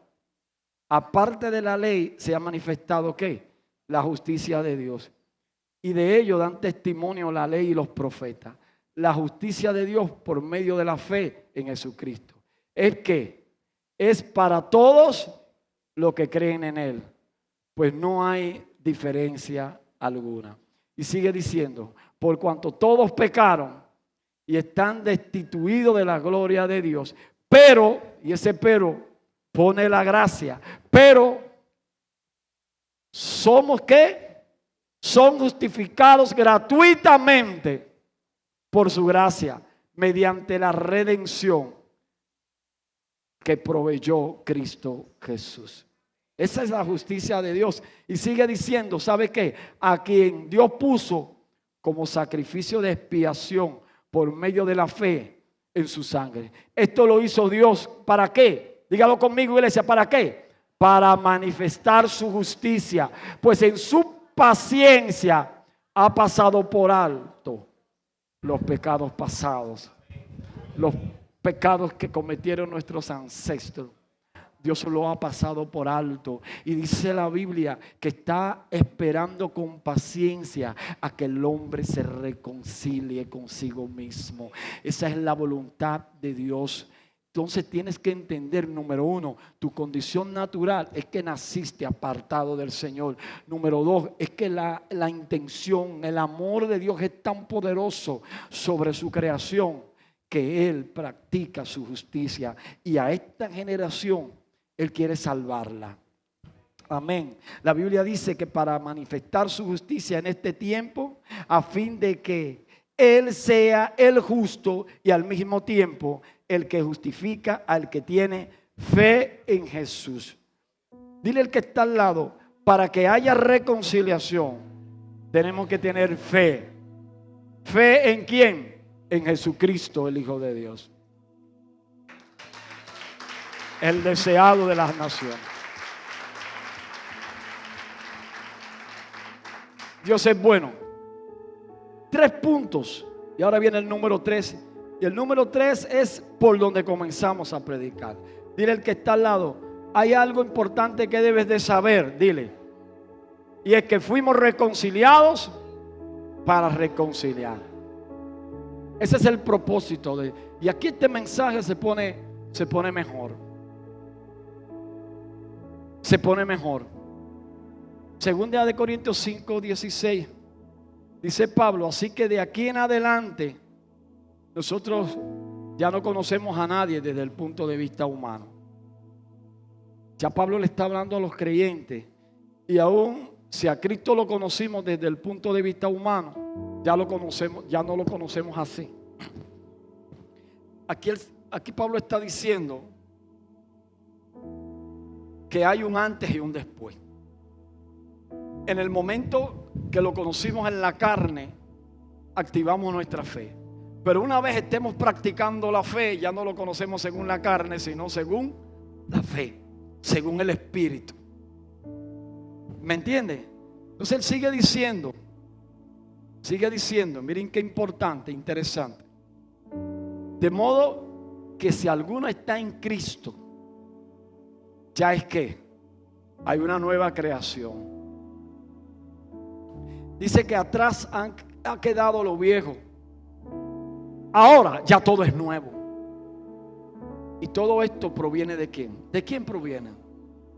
aparte de la ley, se ha manifestado ¿qué? La justicia de Dios. Y de ello dan testimonio la ley y los profetas. La justicia de Dios por medio de la fe en Jesucristo. Es que es para todos los que creen en Él, pues no hay diferencia alguna. Y sigue diciendo: por cuanto todos pecaron y están destituidos de la gloria de Dios. Pero, y ese pero pone la gracia, pero somos ¿qué? Son justificados gratuitamente por su gracia, mediante la redención que proveyó Cristo Jesús. Esa es la justicia de Dios. Y sigue diciendo, ¿sabe qué? A quien Dios puso como sacrificio de expiación por medio de la fe en su sangre. Esto lo hizo Dios, ¿para qué? Dígalo conmigo, iglesia, ¿para qué? Para manifestar su justicia, pues en su paciencia ha pasado por alto los pecados pasados, los pecados que cometieron nuestros ancestros. Dios lo ha pasado por alto. Y dice la Biblia que está esperando con paciencia a que el hombre se reconcilie consigo mismo. Esa es la voluntad de Dios. Entonces tienes que entender, número uno, tu condición natural es que naciste apartado del Señor. Número dos, es que la intención, el amor de Dios es tan poderoso sobre su creación que Él practica su justicia. Y a esta generación Él quiere salvarla. Amén. La Biblia dice que para manifestar su justicia en este tiempo, a fin de que Él sea el justo y al mismo tiempo el que justifica al que tiene fe en Jesús. Dile al que está al lado, para que haya reconciliación, tenemos que tener fe. ¿Fe en quién? En Jesucristo, el Hijo de Dios. El deseado de las naciones. Dios es bueno. 3 puntos. Y ahora viene el número 3. Y el número 3 es por donde comenzamos a predicar. Dile al que está al lado, hay algo importante que debes de saber. Dile. Y es que fuimos reconciliados para reconciliar. Ese es el propósito de. Y aquí este mensaje se pone mejor. Se pone mejor. Segunda de Corintios 5:16 dice Pablo, así que de aquí en adelante nosotros ya no conocemos a nadie desde el punto de vista humano. Ya Pablo le está hablando a los creyentes, y aún si a Cristo lo conocimos desde el punto de vista humano, ya no lo conocemos así. Aquí Pablo está diciendo que hay un antes y un después. En el momento que lo conocimos en la carne, activamos nuestra fe. Pero una vez estemos practicando la fe, ya no lo conocemos según la carne, sino según la fe, según el Espíritu. ¿Me entiende? Entonces él sigue diciendo, miren qué importante, interesante. De modo que si alguno está en Cristo, ya es que hay una nueva creación. Dice que atrás ha quedado lo viejo. Ahora ya todo es nuevo. Y todo esto proviene de ¿quién? ¿De quién proviene?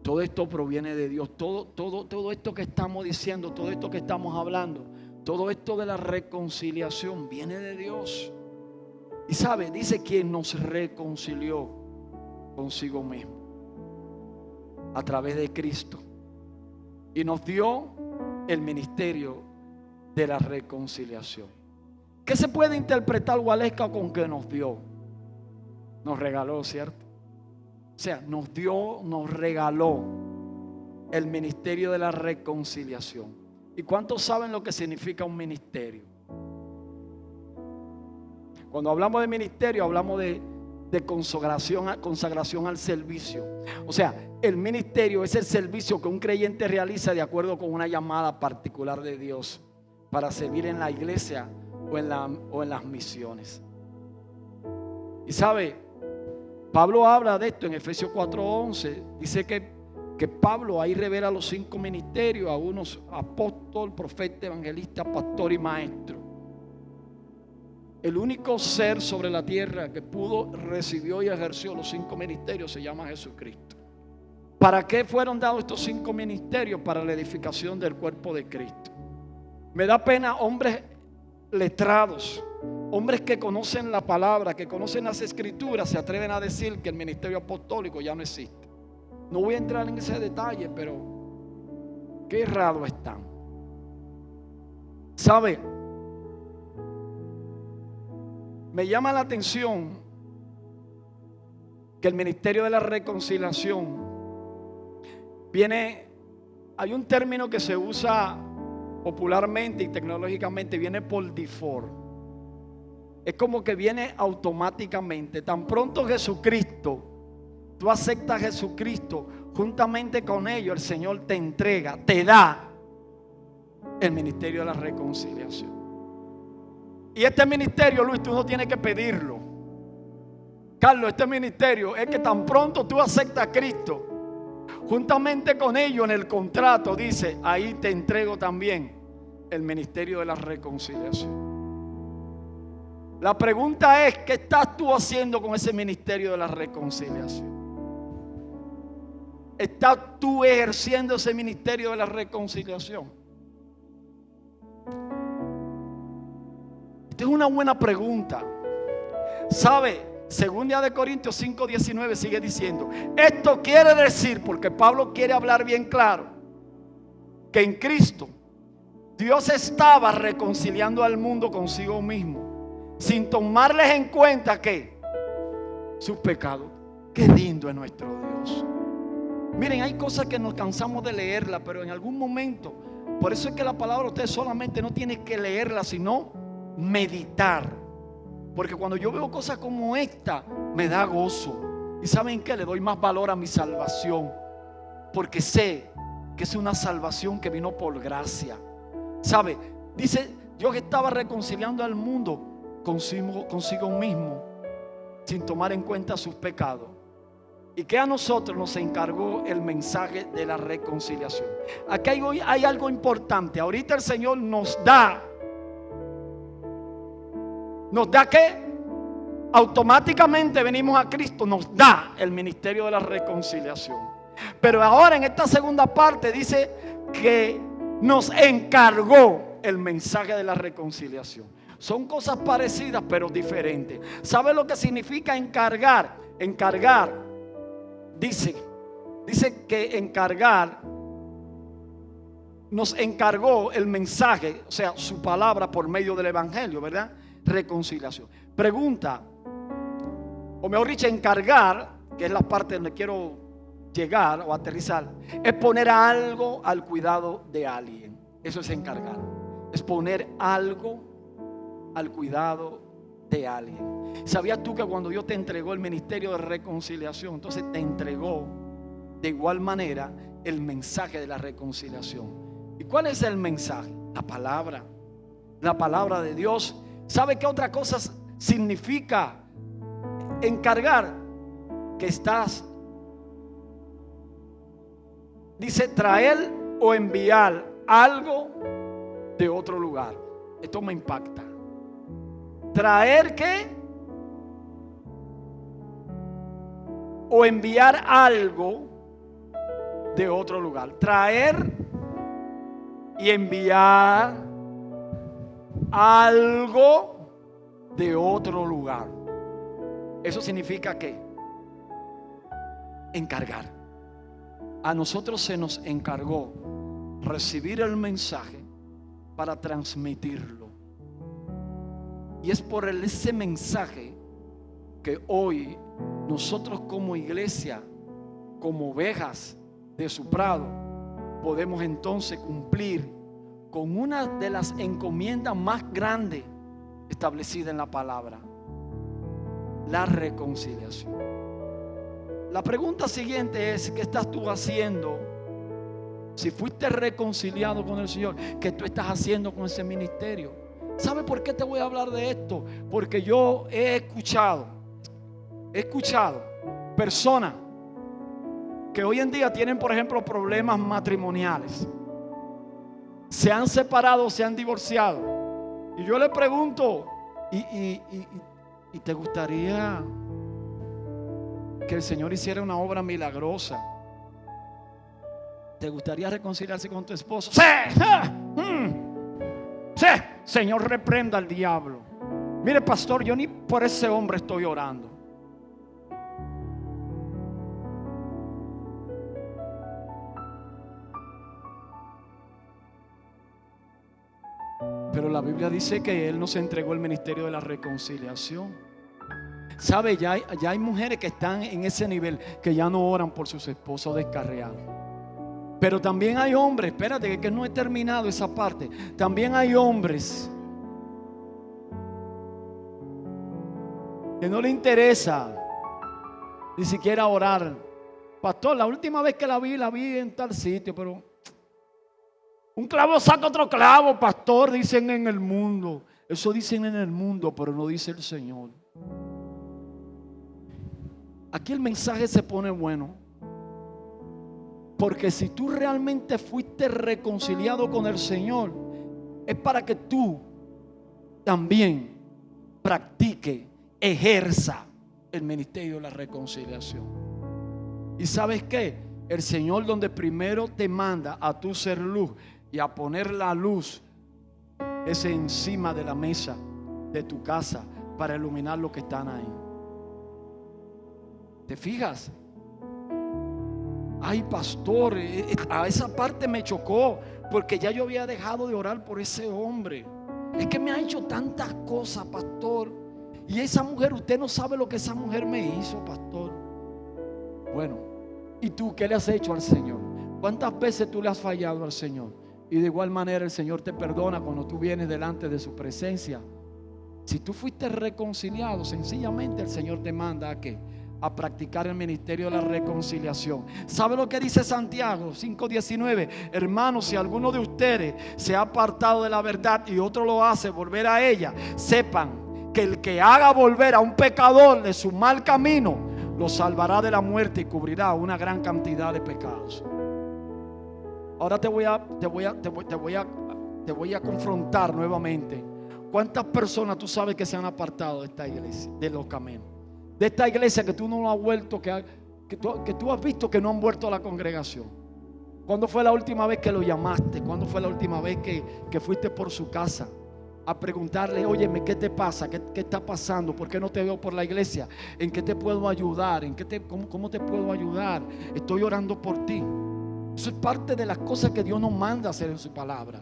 Todo esto proviene de Dios. Todo esto que estamos diciendo, todo esto que estamos hablando, todo esto de la reconciliación viene de Dios. Y sabe, dice quien nos reconcilió consigo mismo a través de Cristo y nos dio el ministerio de la reconciliación. ¿Qué se puede interpretar, Gualesca, con que nos dio? Nos regaló, ¿cierto? O sea, nos regaló el ministerio de la reconciliación. ¿Y cuántos saben lo que significa un ministerio? Cuando hablamos de ministerio, hablamos de consagración al servicio. O sea, el ministerio es el servicio que un creyente realiza de acuerdo con una llamada particular de Dios para servir en la iglesia o en las misiones. Y sabe, Pablo habla de esto en Efesios 4:11. Dice que Pablo ahí revela los 5 ministerios a unos: apóstol, profeta, evangelista, pastor y maestro. El único ser sobre la tierra que pudo, recibió y ejerció los 5 ministerios se llama Jesucristo. ¿Para qué fueron dados estos 5 ministerios? Para la edificación del cuerpo de Cristo. Me da pena hombres letrados, hombres que conocen la palabra, que conocen las escrituras, se atreven a decir que el ministerio apostólico ya no existe. No voy a entrar en ese detalle, pero Qué errados están. ¿Sabe? Me llama la atención que el ministerio de la reconciliación viene, hay un término que se usa popularmente y tecnológicamente, viene por default. Es como que viene automáticamente. Tan pronto Jesucristo, tú aceptas a Jesucristo, juntamente con ello el Señor te entrega, te da el ministerio de la reconciliación. Y este ministerio, Luis, tú no tienes que pedirlo. Carlos, este ministerio es que tan pronto tú aceptas a Cristo, juntamente con ello en el contrato dice, ahí te entrego también el ministerio de la reconciliación. La pregunta es, ¿qué estás tú haciendo con ese ministerio de la reconciliación? ¿Estás tú ejerciendo ese ministerio de la reconciliación? Esta es una buena pregunta. ¿Sabe? Segunda de Corintios 5:19 sigue diciendo, esto quiere decir, porque Pablo quiere hablar bien claro, que en Cristo Dios estaba reconciliando al mundo consigo mismo, sin tomarles en cuenta que sus pecados. Qué lindo es nuestro Dios. Miren, hay cosas que nos cansamos de leerla, pero en algún momento, por eso es que la palabra usted solamente no tiene que leerla, sino meditar. Porque cuando yo veo cosas como esta, me da gozo. ¿Y saben qué? Le doy más valor a mi salvación, porque sé que es una salvación que vino por gracia. ¿Sabe? Dice, Dios estaba reconciliando al mundo consigo mismo, sin tomar en cuenta sus pecados. Y que a nosotros nos encargó el mensaje de la reconciliación. Aquí hay algo importante. Ahorita el Señor nos da que automáticamente venimos a Cristo, nos da el ministerio de la reconciliación. Pero ahora en esta segunda parte dice que nos encargó el mensaje de la reconciliación. Son cosas parecidas pero diferentes. ¿Sabe lo que significa encargar? Encargar, dice que encargar, nos encargó el mensaje, o sea, su palabra por medio del evangelio, ¿verdad? Reconciliación. Pregunta, o mejor dicho, encargar, que es la parte donde quiero llegar o aterrizar, es poner algo al cuidado de alguien. Eso es encargar. Es poner algo al cuidado de alguien. ¿Sabías tú que cuando Dios te entregó el ministerio de reconciliación, entonces te entregó de igual manera el mensaje de la reconciliación? ¿Y cuál es el mensaje? La palabra de Dios. ¿Sabe qué otra cosa significa encargar? Que estás, dice, traer o enviar algo de otro lugar. Esto me impacta. ¿Traer qué? O enviar algo de otro lugar. Traer y enviar algo de otro lugar. Eso significa que encargar. A nosotros se nos encargó recibir el mensaje para transmitirlo. Y es por ese mensaje que hoy nosotros como iglesia, como ovejas de su prado, podemos entonces cumplir con una de las encomiendas más grandes establecida en la palabra: la reconciliación. La pregunta siguiente es: ¿qué estás tú haciendo? Si fuiste reconciliado con el Señor, ¿qué tú estás haciendo con ese ministerio? ¿Sabe por qué te voy a hablar de esto? Porque yo he escuchado personas que hoy en día tienen, por ejemplo, problemas matrimoniales. Se han separado, se han divorciado. Y yo le pregunto, ¿y te gustaría que el Señor hiciera una obra milagrosa? ¿Te gustaría reconciliarse con tu esposo? ¡Sí! ¡Sí! Señor, reprenda al diablo. Mire, pastor, yo ni por ese hombre estoy orando. Pero la Biblia dice que Él nos entregó el ministerio de la reconciliación. ¿Sabe? Ya hay mujeres que están en ese nivel, que ya no oran por sus esposos descarriados. Pero también hay hombres, espérate que no he terminado esa parte. También hay hombres que no le interesa ni siquiera orar. Pastor, la última vez que la vi en tal sitio, pero un clavo saca otro clavo, pastor, dicen en el mundo. Eso dicen en el mundo, pero no dice el Señor. Aquí el mensaje se pone bueno, porque si tú realmente fuiste reconciliado con el Señor, es para que tú también practique, ejerza el ministerio de la reconciliación. ¿Y sabes qué? El Señor, donde primero te manda a tú ser luz y a poner la luz, es encima de la mesa de tu casa para iluminar los que están ahí. ¿Te fijas? Ay, pastor, a esa parte me chocó, porque ya yo había dejado de orar por ese hombre. Es que me ha hecho tantas cosas, pastor. Y esa mujer, usted no sabe lo que esa mujer me hizo, pastor. Bueno, ¿y tú qué le has hecho al Señor? ¿Cuántas veces tú le has fallado al Señor? Y de igual manera el Señor te perdona cuando tú vienes delante de su presencia. Si tú fuiste reconciliado, sencillamente el Señor te manda ¿a qué? A practicar el ministerio de la reconciliación. ¿Sabe lo que dice Santiago 5:19? Hermanos, si alguno de ustedes se ha apartado de la verdad y otro lo hace volver a ella, sepan que el que haga volver a un pecador de su mal camino, lo salvará de la muerte y cubrirá una gran cantidad de pecados. Ahora te voy a confrontar nuevamente. ¿Cuántas personas tú sabes que se han apartado de esta iglesia, de los caminos? De esta iglesia que tú no lo has vuelto, que tú has visto que no han vuelto a la congregación. ¿Cuándo fue la última vez que lo llamaste? ¿Cuándo fue la última vez que fuiste por su casa a preguntarle, óyeme, ¿qué te pasa? ¿Qué está pasando? ¿Por qué no te veo por la iglesia? ¿En qué te puedo ayudar? ¿Cómo te puedo ayudar? Estoy orando por ti. Eso es parte de las cosas que Dios nos manda a hacer en su palabra.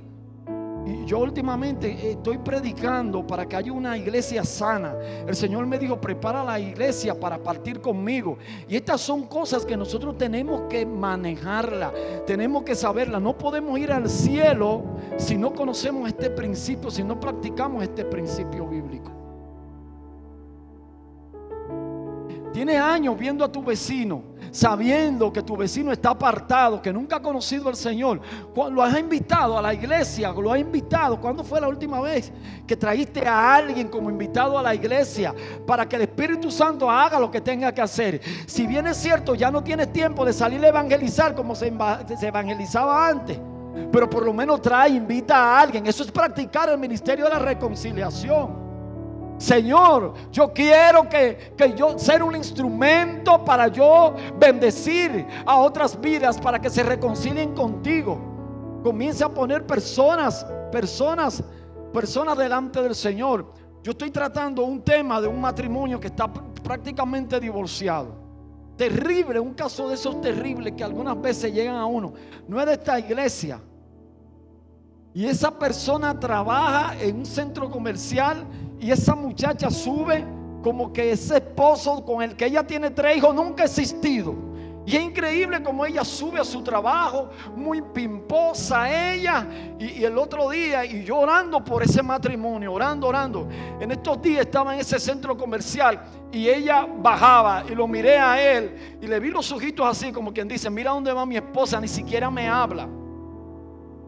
Y yo últimamente estoy predicando para que haya una iglesia sana. El Señor me dijo, prepara la iglesia para partir conmigo. Y estas son cosas que nosotros tenemos que manejarla, tenemos que saberla. No podemos ir al cielo si no conocemos este principio, si no practicamos este principio bíblico. Tienes años viendo a tu vecino, sabiendo que tu vecino está apartado, que nunca ha conocido al Señor. Lo has invitado a la iglesia, lo has invitado. ¿Cuándo fue la última vez que trajiste a alguien como invitado a la iglesia para que el Espíritu Santo haga lo que tenga que hacer? Si bien es cierto, ya no tienes tiempo de salir a evangelizar como se evangelizaba antes, pero por lo menos invita a alguien. Eso es practicar el ministerio de la reconciliación. Señor, yo quiero que yo ser un instrumento para yo bendecir a otras vidas, para que se reconcilien contigo. Comienza a poner personas delante del Señor. Yo estoy tratando un tema de un matrimonio que está prácticamente divorciado. Terrible, un caso de esos terribles que algunas veces llegan a uno. No es de esta iglesia. Y esa persona trabaja en un centro comercial y esa muchacha sube como que ese esposo con el que ella tiene 3 hijos nunca ha existido. Y es increíble como ella sube a su trabajo, muy pimposa ella. Y el otro día, y yo orando por ese matrimonio, orando. En estos días estaba en ese centro comercial y ella bajaba y lo miré a él y le vi los ojitos así como quien dice, mira dónde va mi esposa, ni siquiera me habla.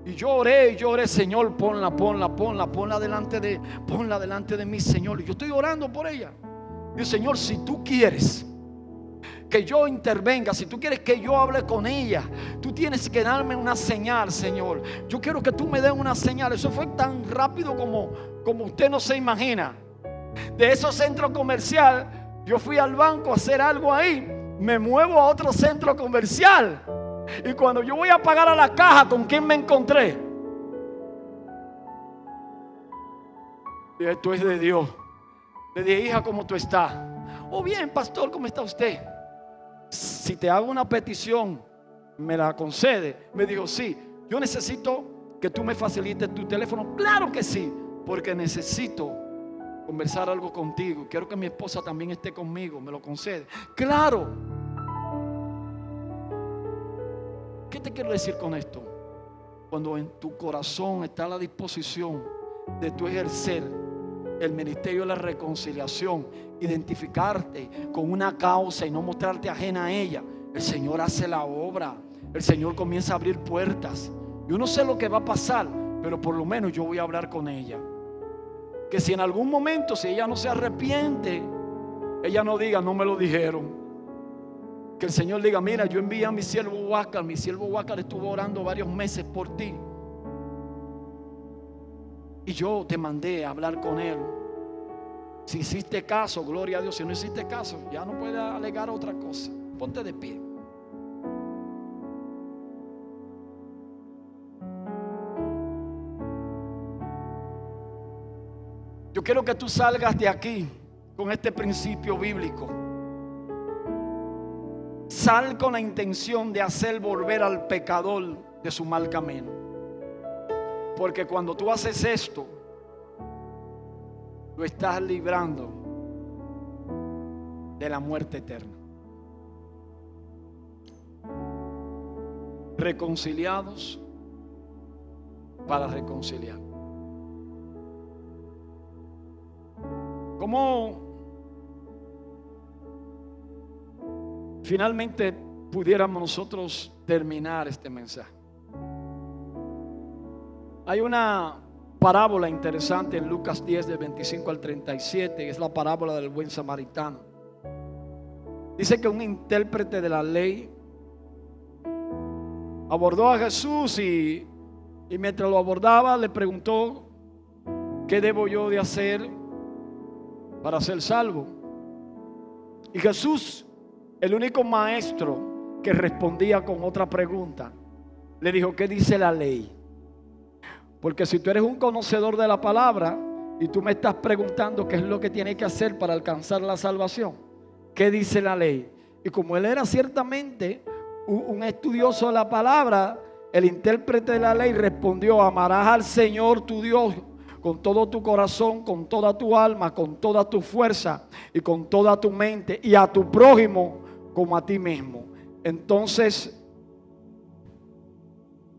Y yo oré, Señor, ponla delante de mí, Señor. Y yo estoy orando por ella. Y Señor, si tú quieres que yo intervenga, si tú quieres que yo hable con ella, tú tienes que darme una señal, Señor. Yo quiero que tú me des una señal. Eso fue tan rápido como usted no se imagina. De esos centros comerciales, yo fui al banco a hacer algo ahí, me muevo a otro centro comercial. Y cuando yo voy a pagar a la caja, ¿con quién me encontré? Y esto es de Dios. Le dije, hija, ¿cómo tú estás? Oh, bien, pastor, ¿cómo está usted? Si te hago una petición, ¿me la concede? Me dijo, sí, yo necesito que tú me facilites tu teléfono. Claro que sí, porque necesito conversar algo contigo. Quiero que mi esposa también esté conmigo. ¿Me lo concede? Claro. ¿Qué te quiero decir con esto? Cuando en tu corazón está la disposición de tu ejercer el ministerio de la reconciliación, identificarte con una causa y no mostrarte ajena a ella, el Señor hace la obra. El Señor comienza a abrir puertas. Yo no sé lo que va a pasar, pero por lo menos yo voy a hablar con ella. Que si en algún momento, si ella no se arrepiente, ella no diga, no me lo dijeron. Que el Señor diga, mira, yo envié a mi siervo Huáscar. Mi siervo Huáscar estuvo orando varios meses por ti, y yo te mandé a hablar con él. Si hiciste caso, gloria a Dios. Si no hiciste caso, ya no puedes alegar otra cosa. Ponte de pie. Yo quiero que tú salgas de aquí con este principio bíblico. Sal con la intención de hacer volver al pecador de su mal camino. Porque cuando tú haces esto, lo estás librando de la muerte eterna. Reconciliados para reconciliar. ¿Cómo finalmente pudiéramos nosotros terminar este mensaje? Hay una parábola interesante en Lucas 10 del 25 al 37, es la parábola del buen samaritano. Dice que un intérprete de la ley abordó a Jesús y mientras lo abordaba le preguntó, ¿qué debo yo de hacer para ser salvo? Y Jesús, el único maestro que respondía con otra pregunta, le dijo, ¿qué dice la ley? Porque si tú eres un conocedor de la palabra y tú me estás preguntando qué es lo que tiene que hacer para alcanzar la salvación, ¿qué dice la ley? Y como él era ciertamente un estudioso de la palabra, el intérprete de la ley respondió, amarás al Señor tu Dios con todo tu corazón, con toda tu alma, con toda tu fuerza y con toda tu mente, y a tu prójimo como a ti mismo. Entonces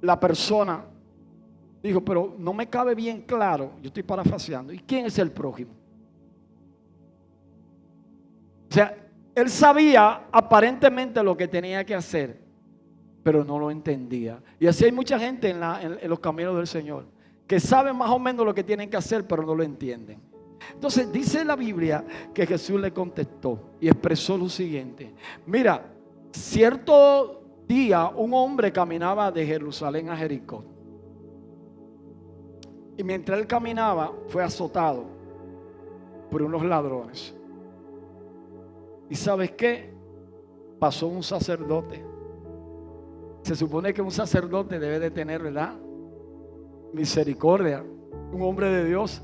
la persona dijo, pero no me cabe bien claro, yo estoy parafraseando, ¿y quién es el prójimo? O sea, él sabía aparentemente lo que tenía que hacer, pero no lo entendía. Y así hay mucha gente en los caminos del Señor, que saben más o menos lo que tienen que hacer, pero no lo entienden. Entonces dice la Biblia que Jesús le contestó y expresó lo siguiente. Mira, cierto día un hombre caminaba de Jerusalén a Jericó. Y mientras él caminaba, fue azotado por unos ladrones. ¿Y sabes qué? Pasó un sacerdote. Se supone que un sacerdote debe de tener, ¿verdad?, misericordia, un hombre de Dios.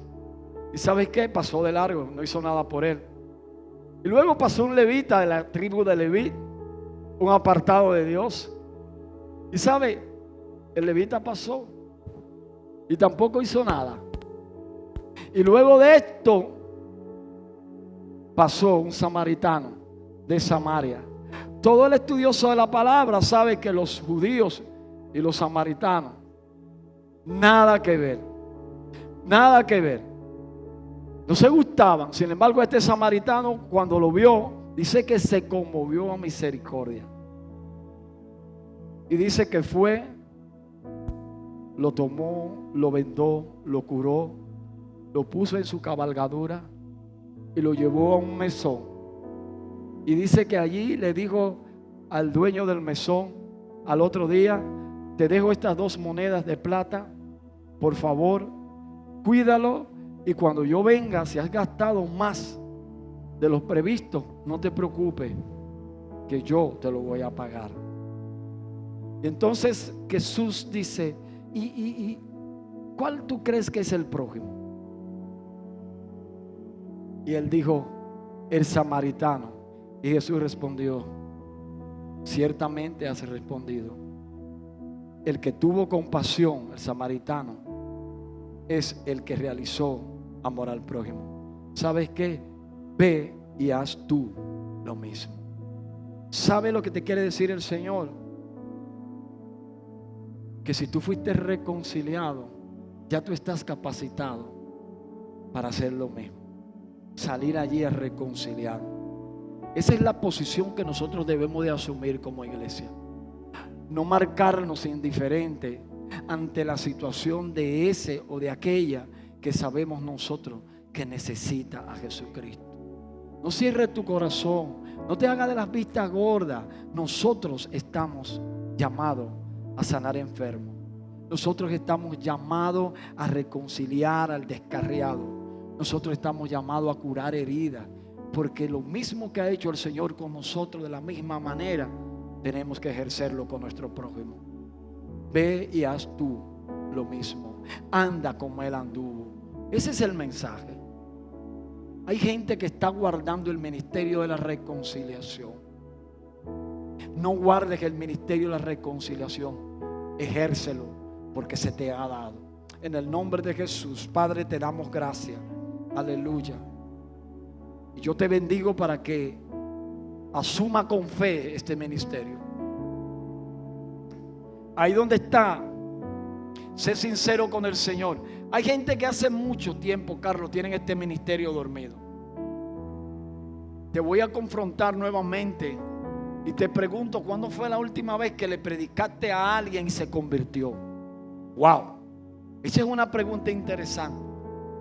¿Y sabes qué? Pasó de largo, no hizo nada por él. Y luego pasó un levita de la tribu de Leví, un apartado de Dios. Y sabe, el levita pasó y tampoco hizo nada. Y luego de esto pasó un samaritano de Samaria. Todo el estudioso de la palabra sabe que los judíos y los samaritanos, nada que ver, nada que ver. No se gustaban. Sin embargo, este samaritano, cuando lo vio, dice que se conmovió a misericordia. Y dice que fue, lo tomó, lo vendó, lo curó, lo puso en su cabalgadura y lo llevó a un mesón. Y dice que allí le dijo al dueño del mesón al otro día, te dejo estas 2 monedas de plata, por favor, cuídalo, y cuando yo venga, si has gastado más de los previstos, no te preocupes, que yo te lo voy a pagar. Y entonces Jesús dice, ¿y cuál tú crees que es el prójimo? Y él dijo, el samaritano. Y Jesús respondió, ciertamente has respondido. el que tuvo compasión, el samaritano, es el que realizó amor al prójimo. ¿Sabes qué? Ve y haz tú lo mismo. ¿Sabe lo que te quiere decir el Señor? Que si tú fuiste reconciliado, ya tú estás capacitado para hacer lo mismo. Salir allí a reconciliar. Esa es la posición que nosotros debemos de asumir como iglesia. No marcarnos indiferentes ante la situación de ese o de aquella que sabemos nosotros que necesita a Jesucristo. No cierres tu corazón, no te hagas de las vistas gordas. Nosotros estamos llamados a sanar enfermos. Nosotros estamos llamados a reconciliar al descarriado. Nosotros estamos llamados a curar heridas, porque lo mismo que ha hecho el Señor con nosotros, de la misma manera tenemos que ejercerlo con nuestro prójimo. Ve y haz tú lo mismo. Anda como Él anduvo. Ese es el mensaje. Hay gente que está guardando el ministerio de la reconciliación. No guardes el ministerio de la reconciliación. Ejércelo, porque se te ha dado. En el nombre de Jesús, Padre, te damos gracias. Aleluya. Y yo te bendigo para que asuma con fe este ministerio. Ahí donde está, sé sincero con el Señor. Hay gente que hace mucho tiempo, Carlos, tienen este ministerio dormido. Te voy a confrontar nuevamente y te pregunto, ¿cuándo fue la última vez que le predicaste a alguien y se convirtió? Wow, esa es una pregunta interesante.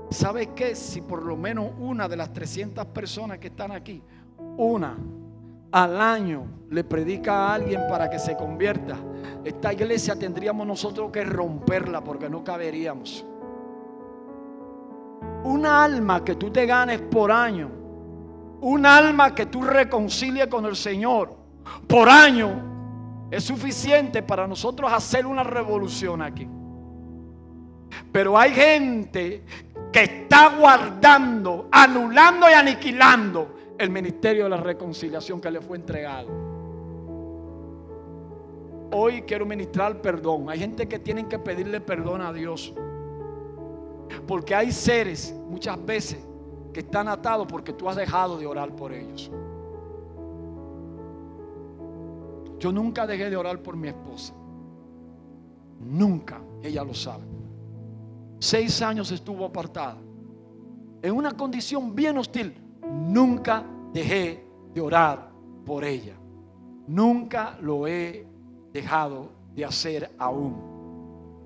¿Sabes qué? Si por lo menos una de las 300 personas que están aquí, una al año le predica a alguien para que se convierta, esta iglesia tendríamos nosotros que romperla, porque no caberíamos. Una alma que tú te ganes por año, un alma que tú reconcilies con el Señor por año, es suficiente para nosotros hacer una revolución aquí. Pero hay gente que está guardando, anulando y aniquilando el ministerio de la reconciliación que le fue entregado. Hoy quiero ministrar perdón. Hay gente que tienen que pedirle perdón a Dios, porque hay seres muchas veces que están atados porque tú has dejado de orar por ellos. Yo nunca dejé de orar por mi esposa. Nunca. Ella lo sabe. 6 años estuvo apartada en una condición bien hostil. Nunca dejé de orar por ella. Nunca lo he dejado de hacer aún.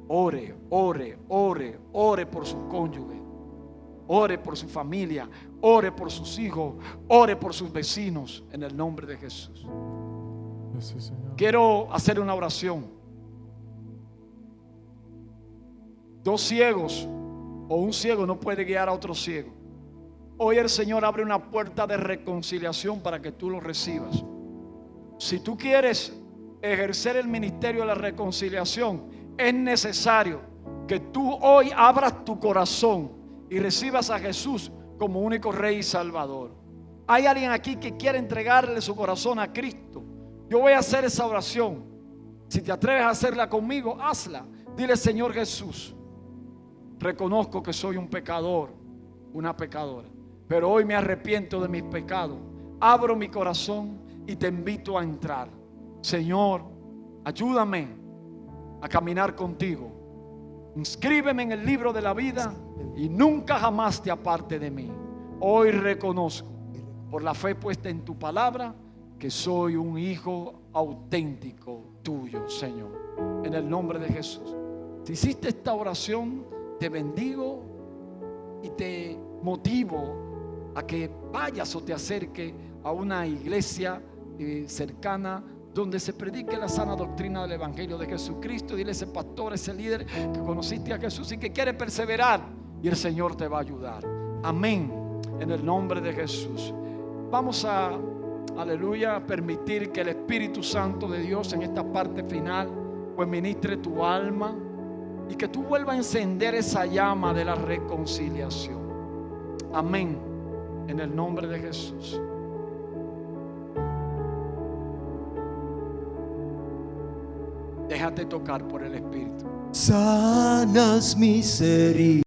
Ore, ore, ore, ore por su cónyuge, ore por su familia, ore por sus hijos, ore por sus vecinos, en el nombre de Jesús. Sí, Señor. Quiero hacer una oración. 2 ciegos o un ciego no puede guiar a otro ciego. Hoy el Señor abre una puerta de reconciliación para que tú lo recibas. Si tú quieres ejercer el ministerio de la reconciliación, es necesario que tú hoy abras tu corazón y recibas a Jesús como único Rey y Salvador. Hay alguien aquí que quiere entregarle su corazón a Cristo. Yo voy a hacer esa oración. Si te atreves a hacerla conmigo, hazla. Dile: Señor Jesús, reconozco que soy un pecador, una pecadora, pero hoy me arrepiento de mis pecados. Abro mi corazón y te invito a entrar. Señor, ayúdame a caminar contigo. Inscríbeme en el libro de la vida y nunca jamás te aparte de mí. Hoy reconozco, por la fe puesta en tu palabra, que soy un hijo auténtico tuyo, Señor. En el nombre de Jesús. Si hiciste esta oración, te bendigo y te motivo a que vayas o te acerques a una iglesia cercana donde se predique la sana doctrina del Evangelio de Jesucristo. Dile a ese pastor, a ese líder que conociste a Jesús y que quiere perseverar, y el Señor te va a ayudar. Amén. En el nombre de Jesús. Vamos a, aleluya, permitir que el Espíritu Santo de Dios en esta parte final pues ministre tu alma y que tú vuelvas a encender esa llama de la reconciliación. Amén. En el nombre de Jesús. Déjate tocar por el Espíritu. Sanas mis heridas.